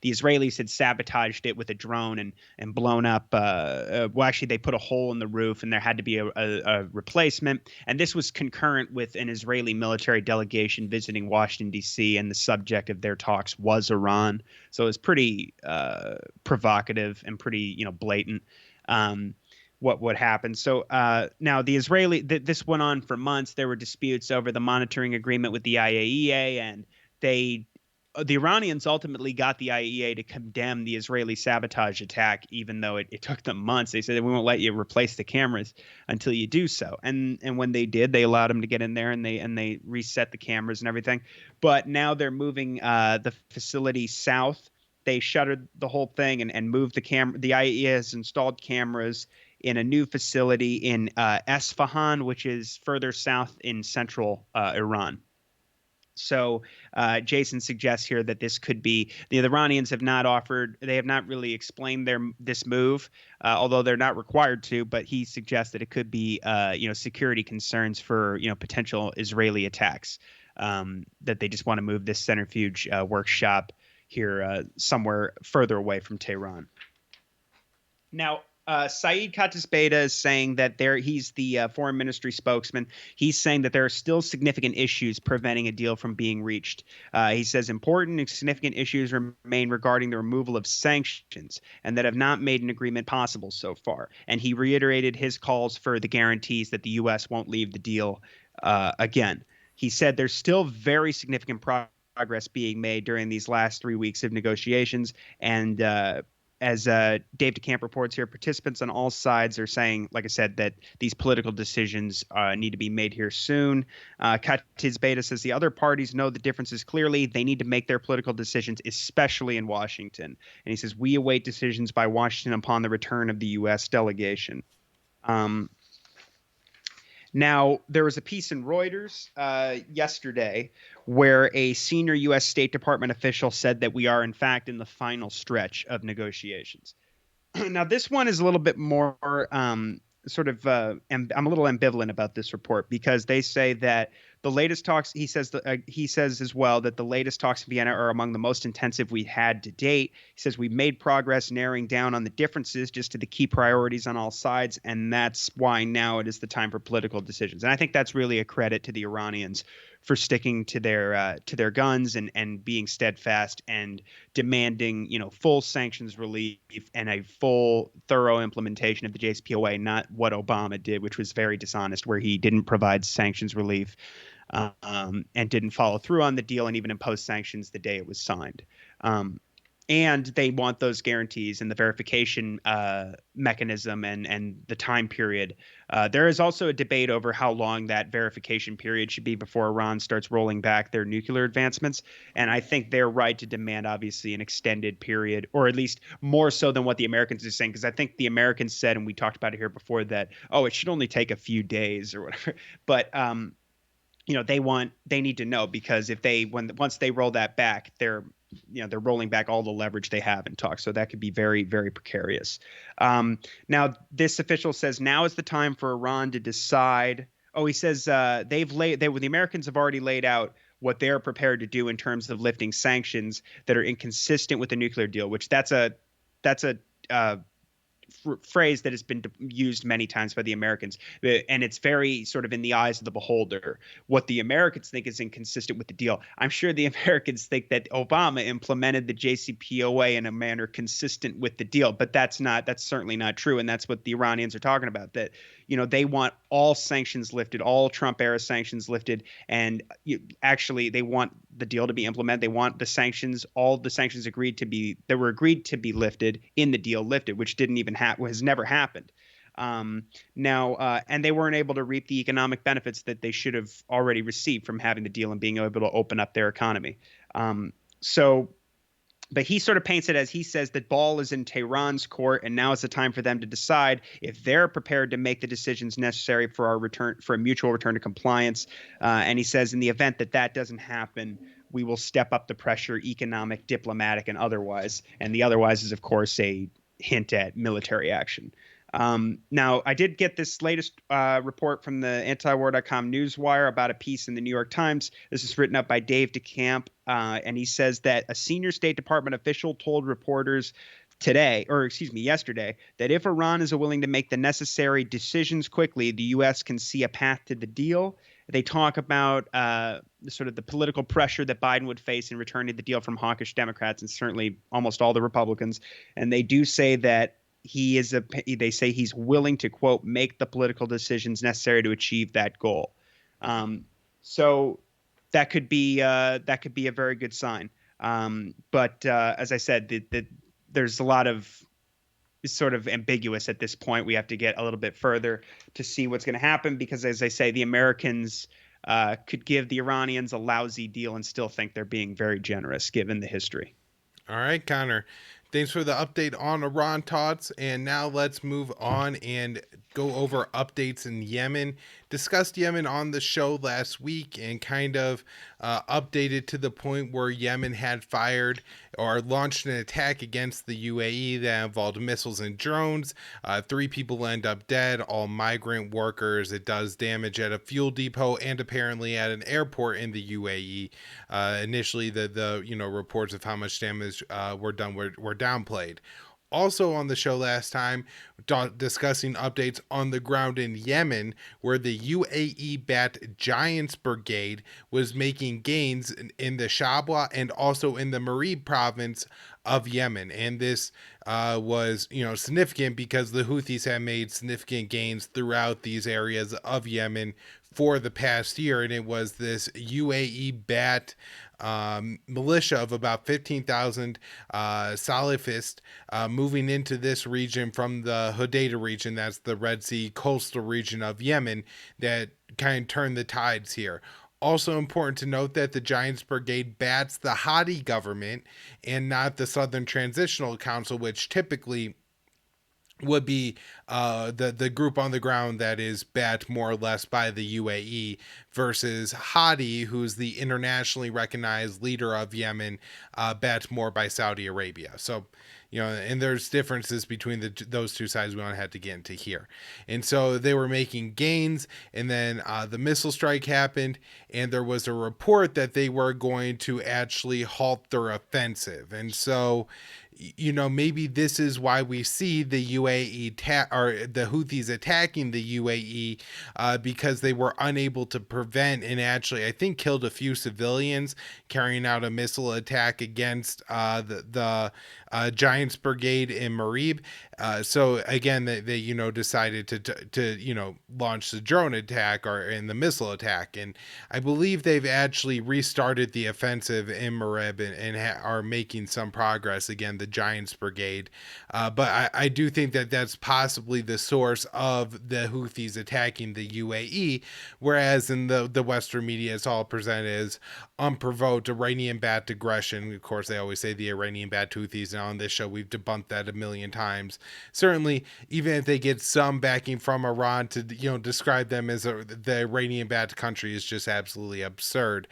the Israelis had sabotaged it with a drone and blown up. Actually, they put a hole in the roof and there had to be a replacement. And this was concurrent with an Israeli military delegation visiting Washington, D.C. And the subject of their talks was Iran. So it was pretty provocative and pretty, blatant. What would happen. So now the this went on for months. There were disputes over the monitoring agreement with the IAEA, and the Iranians ultimately got the IAEA to condemn the Israeli sabotage attack, even though it took them months. They said, we won't let you replace the cameras until you do so. And when they did, they allowed them to get in there and they reset the cameras and everything. But now they're moving the facility south. They shuttered the whole thing and moved the camera. The IAEA has installed cameras in a new facility in Esfahan, which is further south in central Iran. So Jason suggests here that this could be the Iranians have not really explained this move, although they're not required to. But he suggests that it could be security concerns for potential Israeli attacks, that they just want to move this centrifuge workshop here somewhere further away from Tehran. Now, Saeed Khatibzadeh is saying that he's the foreign ministry spokesman. He's saying that there are still significant issues preventing a deal from being reached. He says important and significant issues remain regarding the removal of sanctions and that have not made an agreement possible so far. And he reiterated his calls for the guarantees that the U.S. won't leave the deal again. He said there's still very significant progress being made during these last 3 weeks of negotiations. And as Dave DeCamp reports here, participants on all sides are saying, like I said, that these political decisions need to be made here soon. Khatibzadeh says the other parties know the differences clearly. They need to make their political decisions, especially in Washington. And he says, we await decisions by Washington upon the return of the U.S. delegation. Now, there was a piece in Reuters yesterday where a senior U.S. State Department official said that we are, in fact, in the final stretch of negotiations. Now, this one is a little bit more I'm a little ambivalent about this report because they say that the latest talks, he says as well that the latest talks in Vienna are among the most intensive we had to date. He says we've made progress narrowing down on the differences just to the key priorities on all sides, and that's why now it is the time for political decisions. And I think that's really a credit to the Iranians for sticking to their guns and being steadfast and demanding, full sanctions relief and a full, thorough implementation of the JCPOA, not what Obama did, which was very dishonest, where he didn't provide sanctions relief and didn't follow through on the deal and even imposed sanctions the day it was signed. And they want those guarantees and the verification mechanism and the time period. There is also a debate over how long that verification period should be before Iran starts rolling back their nuclear advancements. And I think they're right to demand, obviously, an extended period, or at least more so than what the Americans are saying. Because I think the Americans said, and we talked about it here before, that, oh, it should only take a few days or whatever. But they need to know, because if once they roll that back, they're rolling back all the leverage they have in talks. So that could be very, very precarious. Now, this official says now is the time for Iran to decide. Oh, he says the Americans have already laid out what they're prepared to do in terms of lifting sanctions that are inconsistent with the nuclear deal, which that's a phrase that has been used many times by the Americans, and it's very sort of in the eyes of the beholder. What the Americans think is inconsistent with the deal. I'm sure the Americans think that Obama implemented the JCPOA in a manner consistent with the deal, but that's certainly not true, and that's what the Iranians are talking about. That they want all sanctions lifted, all Trump era sanctions lifted, and actually they want the deal to be implemented. They want all the sanctions that were agreed to be lifted in the deal lifted, which didn't even has never happened. And they weren't able to reap the economic benefits that they should have already received from having the deal and being able to open up their economy. But he sort of paints it as, he says that ball is in Tehran's court, and now is the time for them to decide if they're prepared to make the decisions necessary for a mutual return to compliance. And he says in the event that doesn't happen, we will step up the pressure, economic, diplomatic, and otherwise. And the otherwise is, of course, a hint at military action. Now, I did get this latest report from the antiwar.com newswire about a piece in the New York Times. This is written up by Dave DeCamp, and he says that a senior State Department official told reporters yesterday, that if Iran is willing to make the necessary decisions quickly, the U.S. can see a path to the deal. They talk about sort of the political pressure that Biden would face in returning the deal from hawkish Democrats and certainly almost all the Republicans. And they do say that they say he's willing to, quote, make the political decisions necessary to achieve that goal. So that could be a very good sign. But as I said, there's a lot of, it's sort of ambiguous at this point. We have to get a little bit further to see what's going to happen, because, as I say, the Americans could give the Iranians a lousy deal and still think they're being very generous given the history. All right, Connor. Thanks for the update on Iran talks. And now let's move on and go over updates in Yemen. Discussed Yemen on the show last week and kind of updated to the point where Yemen had fired or launched an attack against the UAE that involved missiles and drones. 3 people end up dead, all migrant workers. It does damage at a fuel depot and apparently at an airport in the UAE. Initially, the reports of how much damage were done were downplayed. Also on the show last time, discussing updates on the ground in Yemen, where the UAE-backed Giants Brigade was making gains in the Shabwa and also in the Marib province of Yemen. And this was, significant because the Houthis have made significant gains throughout these areas of Yemen for the past year. And it was this UAE-backed militia of about 15,000 Salafists moving into this region from the Hodeidah region, that's the Red Sea coastal region of Yemen, that kind of turned the tides here. Also important to note that the Giants Brigade bats the Hadi government and not the Southern Transitional Council, which typically would be the group on the ground that is backed more or less by the UAE versus Hadi, who's the internationally recognized leader of Yemen, backed more by Saudi Arabia. So, and there's differences between those two sides we don't have to get into here. And so they were making gains, and then the missile strike happened, and there was a report that they were going to actually halt their offensive. And so, maybe this is why we see the UAE or the Houthis attacking the UAE, because they were unable to prevent and actually, I think, killed a few civilians carrying out a missile attack against the Giants Brigade in Marib. So again, they decided to launch the drone attack or in the missile attack, and I believe they've actually restarted the offensive in Marib and are making some progress again. The Giants Brigade, but I do think that that's possibly the source of the Houthis attacking the UAE, whereas in the Western media it's all presented as unprovoked Iranian-backed aggression. Of course, they always say the Iranian-backed Houthis, and on this show we've debunked that a million times. Certainly, even if they get some backing from Iran, to describe them as the Iranian-backed country is just absolutely absurd.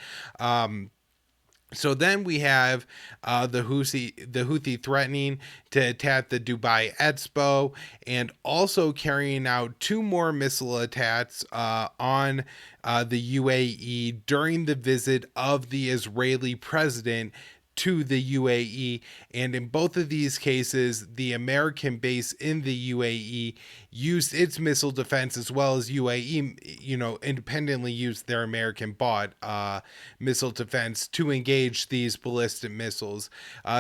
So then we have the Houthi threatening to attack the Dubai Expo, and also carrying out 2 more missile attacks on the UAE during the visit of the Israeli president to the UAE. And in both of these cases, the American base in the UAE used its missile defense, as well as UAE, independently used their American bought missile defense to engage these ballistic missiles.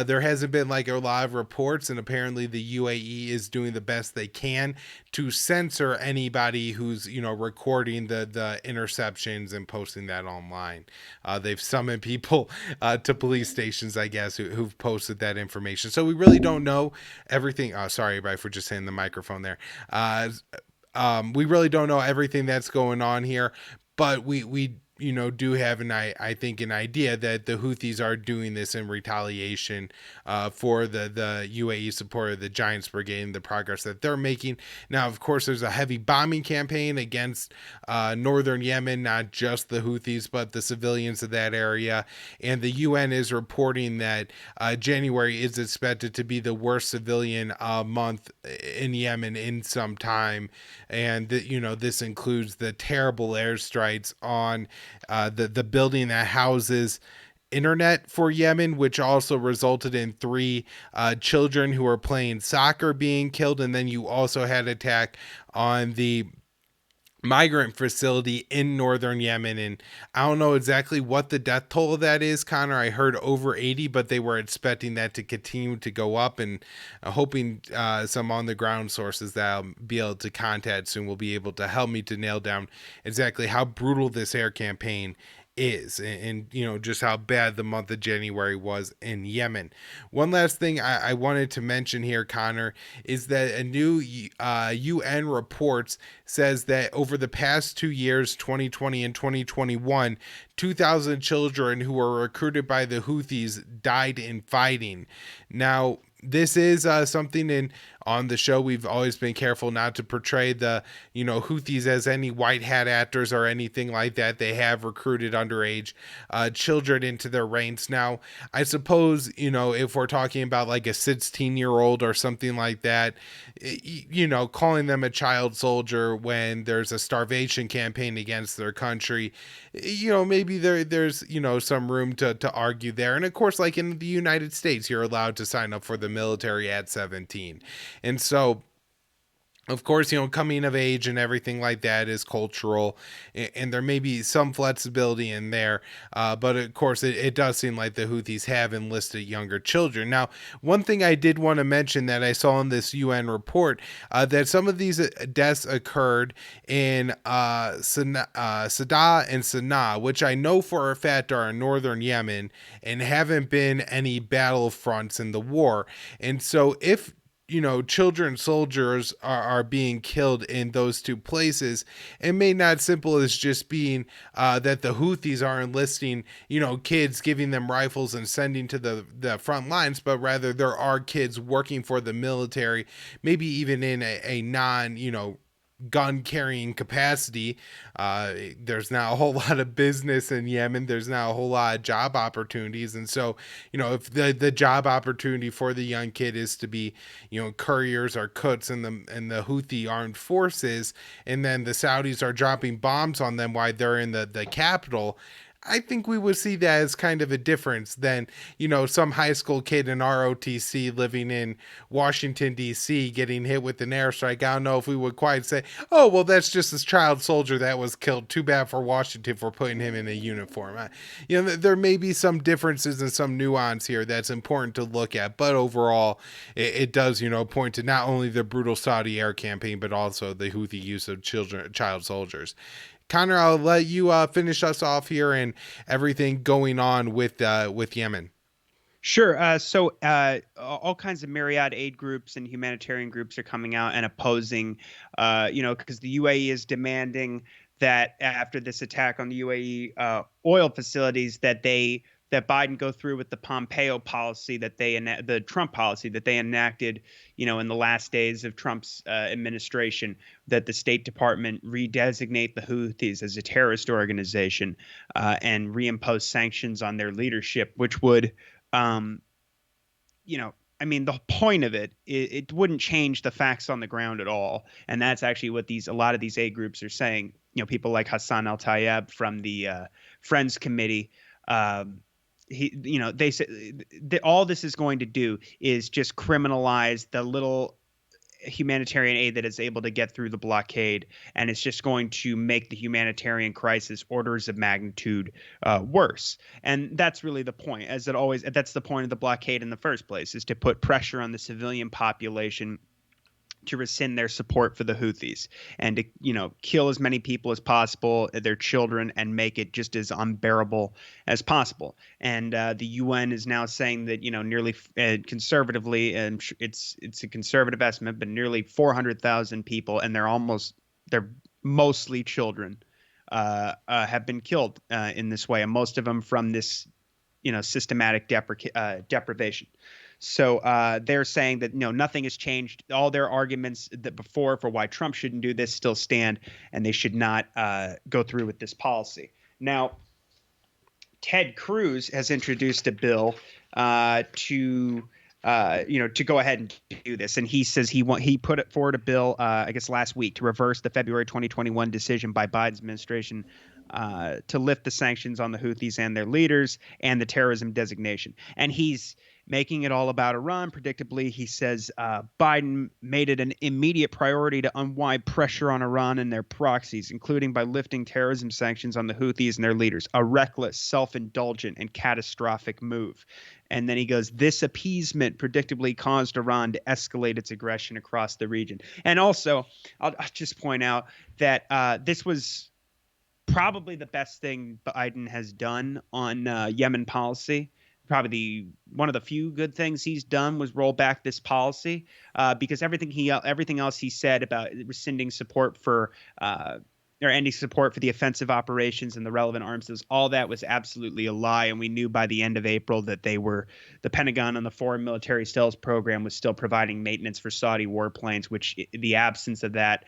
There hasn't been a lot of reports, and apparently the UAE is doing the best they can to censor anybody who's recording the interceptions and posting that online. They've summoned people to police stations, I guess, who've posted that information. So we really don't know everything. Sorry, everybody, for just hitting the microphone there. We really don't know everything that's going on here, but we do have I think an idea that the Houthis are doing this in retaliation for the UAE support of the Giants Brigade and the progress that they're making. Now, of course, there's a heavy bombing campaign against northern Yemen, not just the Houthis, but the civilians of that area. And the UN is reporting that January is expected to be the worst civilian month in Yemen in some time. And, this includes the terrible airstrikes on the building that houses internet for Yemen, which also resulted in 3 children who were playing soccer being killed. And then you also had attack on the migrant facility in northern Yemen, and I don't know exactly what the death toll of that is, Connor. I heard over 80, but they were expecting that to continue to go up, and hoping some on the ground sources that I'll be able to contact soon will be able to help me to nail down exactly how brutal this air campaign is, and just how bad the month of January was in Yemen. One last thing I wanted to mention here, Connor, is that a new UN reports says that over the past 2 years, 2020 and 2021, 2,000 children who were recruited by the Houthis died in fighting. Now, this is something on the show we've always been careful not to portray the Houthis as any white hat actors or anything like that. They have recruited underage children into their ranks. Now, I suppose if we're talking about a 16-year-old or something like that, calling them a child soldier when there's a starvation campaign against their country, maybe there's some room to argue there. And of course, in the United States, you're allowed to sign up for the military at 17. And so, of course, coming of age and everything like that is cultural, and there may be some flexibility in there. But of course, it does seem like the Houthis have enlisted younger children. Now, one thing I did want to mention that I saw in this UN report, that some of these deaths occurred in Sada and Sana'a, which I know for a fact are in northern Yemen and haven't been any battlefronts in the war. And so if children soldiers are being killed in those two places. It may not simple as just being that the Houthis are enlisting, kids, giving them rifles and sending to the front lines, but rather there are kids working for the military, maybe even in a non, gun carrying capacity. There's now a whole lot of business in Yemen. There's now a whole lot of job opportunities. And so, if the job opportunity for the young kid is to be, couriers or cooks in the Houthi armed forces, and then the Saudis are dropping bombs on them while they're in the capital, I think we would see that as kind of a difference than, some high school kid in ROTC living in Washington, D.C. getting hit with an airstrike. I don't know if we would quite say, oh, well, that's just this child soldier that was killed. Too bad for Washington for putting him in a uniform. There may be some differences and some nuance here that's important to look at. But overall, it does, point to not only the brutal Saudi air campaign, but also the Houthi use of child soldiers. Connor, I'll let you finish us off here and everything going on with Yemen. Sure. All kinds of myriad aid groups and humanitarian groups are coming out and opposing, because the UAE is demanding that after this attack on the UAE oil facilities, that Biden go through with the Pompeo policy the Trump policy that they enacted, in the last days of Trump's administration, that the State Department redesignate the Houthis as a terrorist organization and reimpose sanctions on their leadership, which would, the point of it wouldn't change the facts on the ground at all. And that's actually what a lot of these aid groups are saying. People like Hassan Al-Tayyab from the Friends Committee, they say all this is going to do is just criminalize the little humanitarian aid that is able to get through the blockade, and it's just going to make the humanitarian crisis orders of magnitude worse. And that's really the point, that's the point of the blockade in the first place, is to put pressure on the civilian population to rescind their support for the Houthis and to, kill as many people as possible, their children, and make it just as unbearable as possible. And the UN is now saying that, nearly conservatively, and it's a conservative estimate, but nearly 400,000 people, and they're mostly children, have been killed in this way, and most of them from this, systematic deprivation. So they're saying that nothing has changed. All their arguments that before for why Trump shouldn't do this still stand, and they should not go through with this policy. Now, Ted Cruz has introduced a bill to go ahead and do this, and he says he put forward a bill, I guess last week, to reverse the February 2021 decision by Biden's administration to lift the sanctions on the Houthis and their leaders and the terrorism designation. And he's making it all about Iran. Predictably, he says Biden made it an immediate priority to unwind pressure on Iran and their proxies, including by lifting terrorism sanctions on the Houthis and their leaders, a reckless, self-indulgent, and catastrophic move. And then he goes, this appeasement predictably caused Iran to escalate its aggression across the region. And also, I'll just point out that this was probably the best thing Biden has done on Yemen policy. Probably one of the few good things he's done was roll back this policy, because everything else he said about rescinding support for or ending support for the offensive operations and the relevant arms deals, all that was absolutely a lie. And we knew by the end of April that the Pentagon on the Foreign Military Sales Program was still providing maintenance for Saudi warplanes, which the absence of that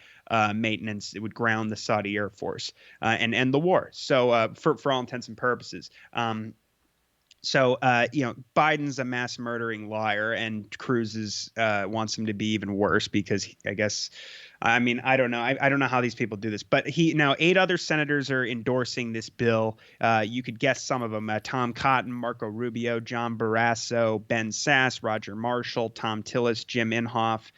maintenance, it would ground the Saudi Air Force and end the war. So for all intents and purposes. So Biden's a mass murdering liar, and Cruz wants him to be even worse because I don't know. I don't know how these people do this, but 8 other senators are endorsing this bill. You could guess some of them: Tom Cotton, Marco Rubio, John Barrasso, Ben Sasse, Roger Marshall, Tom Tillis, Jim Inhofe.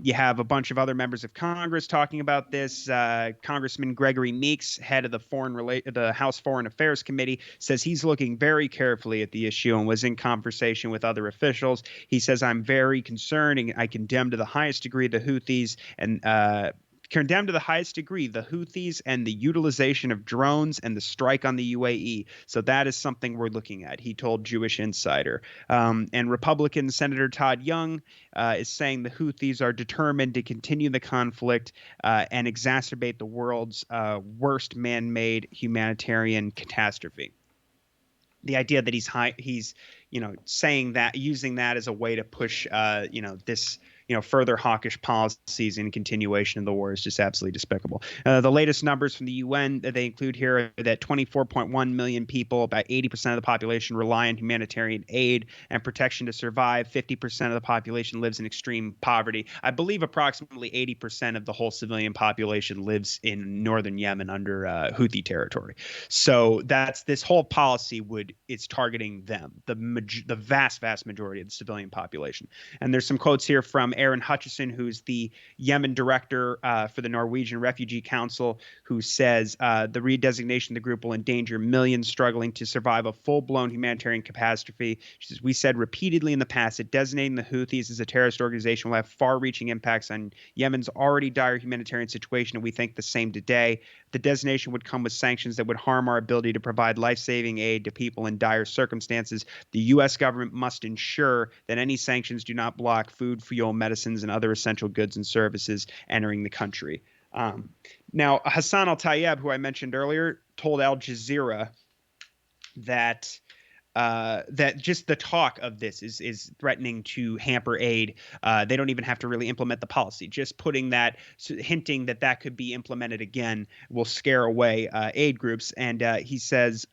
You have a bunch of other members of Congress talking about this. Congressman Gregory Meeks, head of the House Foreign Affairs Committee, says he's looking very carefully at the issue and was in conversation with other officials. He says, I'm very concerned and I condemn to the highest degree the Houthis and condemned to the highest degree the Houthis and the utilization of drones and the strike on the UAE. So that is something we're looking at, he told Jewish Insider. And Republican Senator Todd Young is saying the Houthis are determined to continue the conflict and exacerbate the world's worst man-made humanitarian catastrophe. The idea that he's saying that, using that as a way to push this further hawkish policies and continuation of the war is just absolutely despicable. The latest numbers from the UN that they include here are that 24.1 million people, about 80% of the population, rely on humanitarian aid and protection to survive. 50% of the population lives in extreme poverty. I believe approximately 80% of the whole civilian population lives in northern Yemen under Houthi territory. So this whole policy it's targeting them, the vast majority of the civilian population. And there's some quotes here from Aaron Hutchison, who's the Yemen director for the Norwegian Refugee Council, who says the redesignation of the group will endanger millions struggling to survive a full-blown humanitarian catastrophe. She says, we said repeatedly in the past that designating the Houthis as a terrorist organization will have far-reaching impacts on Yemen's already dire humanitarian situation, and we think the same today. The designation would come with sanctions that would harm our ability to provide life-saving aid to people in dire circumstances. The U.S. government must ensure that any sanctions do not block food, fuel, medicines, and other essential goods and services entering the country. Now, Hassan al-Tayyab, who I mentioned earlier, told Al Jazeera that just the talk of this is threatening to hamper aid. They don't even have to really implement the policy. Just hinting that could be implemented again will scare away aid groups. And he says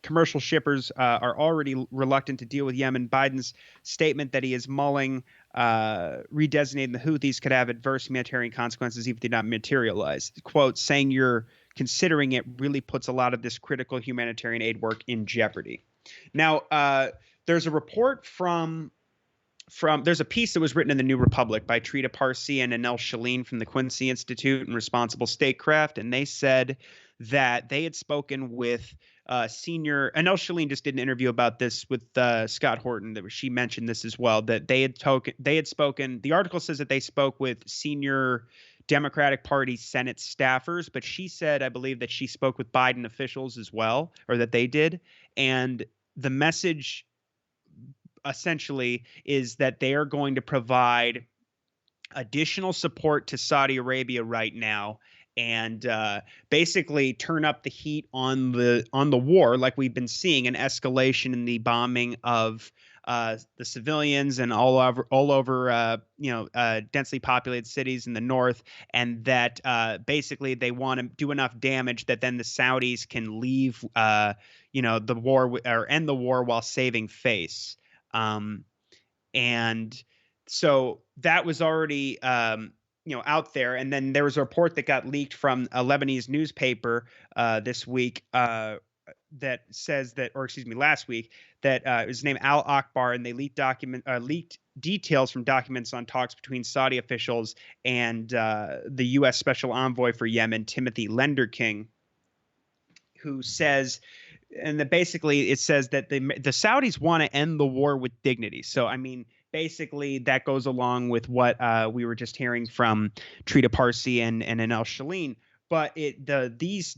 commercial shippers are already reluctant to deal with Yemen. Biden's statement that he is mulling redesignating the Houthis could have adverse humanitarian consequences if they did not materialize. Quote, saying you're considering it really puts a lot of this critical humanitarian aid work in jeopardy. Now, there's a report there's a piece that was written in the New Republic by Trita Parsi and Anel Shalin from the Quincy Institute and Responsible Statecraft, and they said that they had spoken with Anel Shalin just did an interview about this with Scott Horton. She mentioned this as well, that they had spoken. The article says that they spoke with senior Democratic Party Senate staffers, but she said, I believe, that she spoke with Biden officials as well, or that they did. And the message essentially is that they are going to provide additional support to Saudi Arabia right now and basically turn up the heat on the war, like we've been seeing an escalation in the bombing of the civilians and all over densely populated cities in the north, and that basically they want to do enough damage that then the Saudis can leave the war or end the war while saving face. And so that was already out there. And then there was a report that got leaked from a Lebanese newspaper this week that says that, or excuse me, last week, that it was named Al Akbar, and they leaked details from documents on talks between Saudi officials and the U.S. Special Envoy for Yemen, Timothy Lenderking, who says, and that basically it says that the Saudis want to end the war with dignity. So, I mean, basically that goes along with what we were just hearing from Trita Parsi and Anel Shalin. But these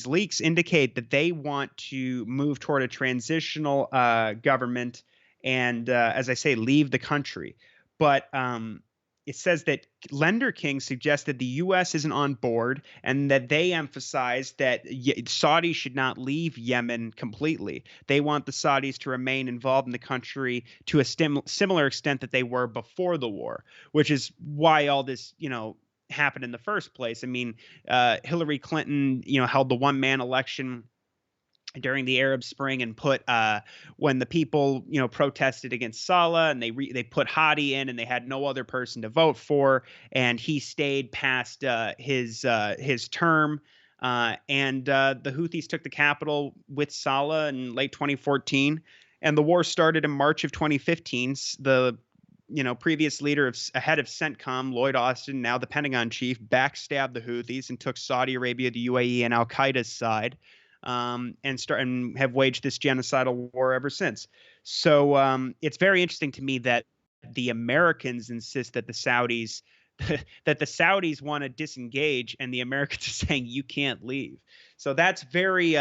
leaks indicate that they want to move toward a transitional government and, as I say, leave the country. But it says that Lenderking suggested the U.S. isn't on board, and that they emphasize that Saudis should not leave Yemen completely. They want the Saudis to remain involved in the country to a similar extent that they were before the war, which is why all this, happened in the first place. I mean, Hillary Clinton, held the one-man election during the Arab Spring and put when the people protested against Saleh, and they put Hadi in, and they had no other person to vote for, and he stayed past his term, and the Houthis took the capital with Saleh in late 2014, and the war started in March of 2015. The previous head of CENTCOM, Lloyd Austin, now the Pentagon chief, backstabbed the Houthis and took Saudi Arabia, the UAE, and Al Qaeda's side, and have waged this genocidal war ever since. So it's very interesting to me that the Americans insist that the Saudis that the Saudis want to disengage and the Americans are saying you can't leave. So that's very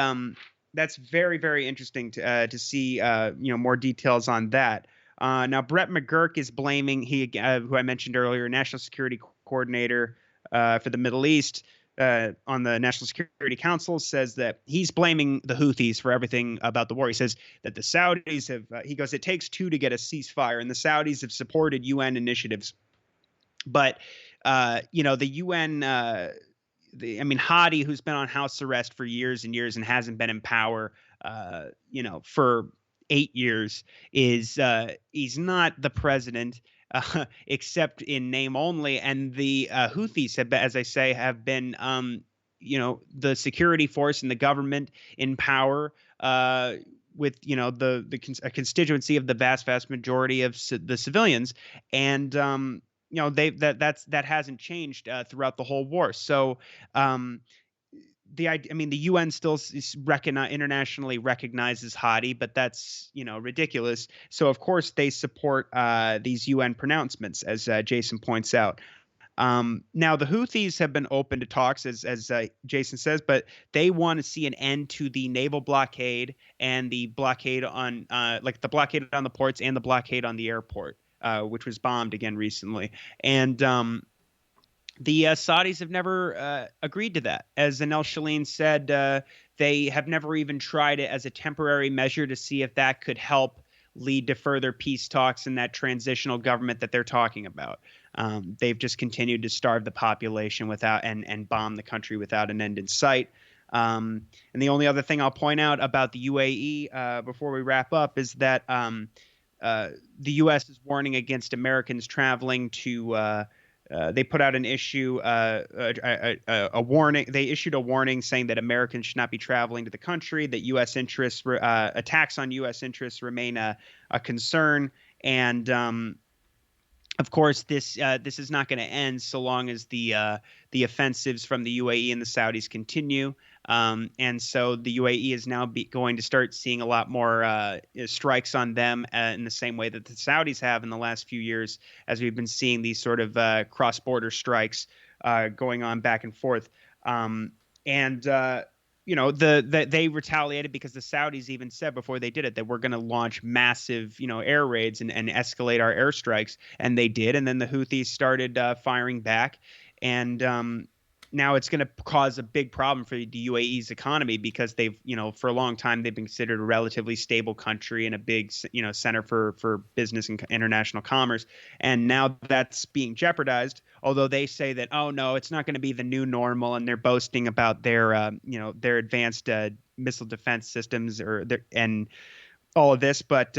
very interesting to see more details on that. Now Brett McGurk is blaming who I mentioned earlier, national security coordinator for the Middle East on the National Security Council, says that he's blaming the Houthis for everything about the war. He says that the Saudis have, he goes, it takes two to get a ceasefire, and the Saudis have supported UN initiatives. But, the UN, Hadi, who's been on house arrest for years and years and hasn't been in power, for 8 years, he's not the president. Except in name only, and the Houthis have, as I say, have been, the security force and the government in power with, a constituency of the vast majority of the civilians, and that hasn't changed throughout the whole war. So. The UN still internationally recognizes Hadi, but that's ridiculous. So of course they support these UN pronouncements, as Jason points out. Now the Houthis have been open to talks, as Jason says, but they want to see an end to the naval blockade and the blockade on the blockade on the ports and the blockade on the airport, which was bombed again recently, and. The Saudis have never agreed to that. As Anel Shalin said, they have never even tried it as a temporary measure to see if that could help lead to further peace talks in that transitional government that they're talking about. They've just continued to starve the population and bomb the country without an end in sight. And the only other thing I'll point out about the UAE before we wrap up is that the U.S. is warning against Americans traveling to they put out an issue, a warning. They issued a warning saying that Americans should not be traveling to the country, that U.S. interests, attacks on U.S. interests remain a concern. And of course, this is not going to end so long as the offensives from the UAE and the Saudis continue. And so the UAE is now going to start seeing a lot more strikes on them in the same way that the Saudis have in the last few years, as we've been seeing these sort of cross-border strikes going on back and forth. They retaliated because the Saudis even said before they did it that we're going to launch massive, air raids and escalate our airstrikes, and they did. And then the Houthis started firing back, and now it's going to cause a big problem for the UAE's economy because they've, for a long time they've been considered a relatively stable country and a big, center for business and international commerce, and now that's being jeopardized. Although they say that, oh no, it's not going to be the new normal, and they're boasting about their, their advanced missile defense systems and all of this, but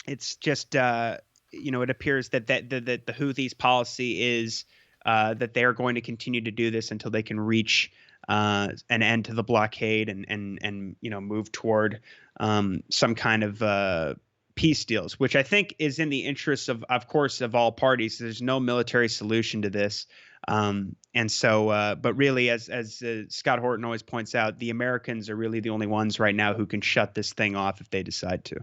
it's just, it appears that the Houthis' policy is that they are going to continue to do this until they can reach an end to the blockade and move toward some kind of peace deals, which I think is in the interests of course, of all parties. There's no military solution to this. And so, but really, as Scott Horton always points out, the Americans are really the only ones right now who can shut this thing off if they decide to.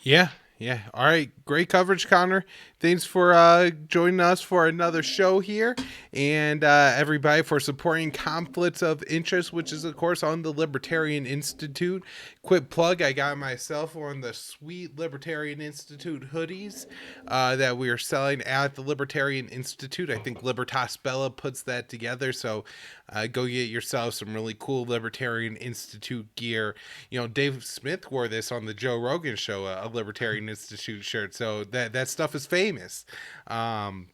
Yeah. Yeah. All right. Great coverage, Connor. Thanks for joining us for another show here. And everybody for supporting Conflicts of Interest, which is, of course, on the Libertarian Institute. Quick plug, I got myself one of the sweet Libertarian Institute hoodies that we are selling at the Libertarian Institute. I think Libertas Bella puts that together. So go get yourself some really cool Libertarian Institute gear. Dave Smith wore this on the Joe Rogan show, a Libertarian Institute shirt. So that stuff is famous. And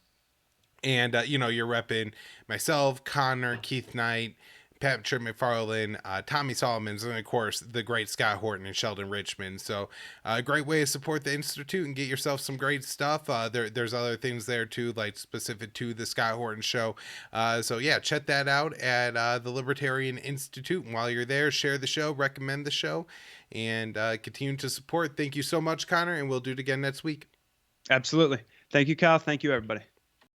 you're repping myself, Connor, Keith Knight, Patrick McFarlane, Tommy Solomons, and of course the great Scott Horton and Sheldon Richmond. So a great way to support the Institute and get yourself some great stuff. There's other things there too, like specific to the Scott Horton show. So yeah, check that out at the Libertarian Institute. And while you're there, share the show, recommend the show, and continue to support. Thank you so much, Connor, and we'll do it again next week. Absolutely. Thank you, Kyle. Thank you, everybody.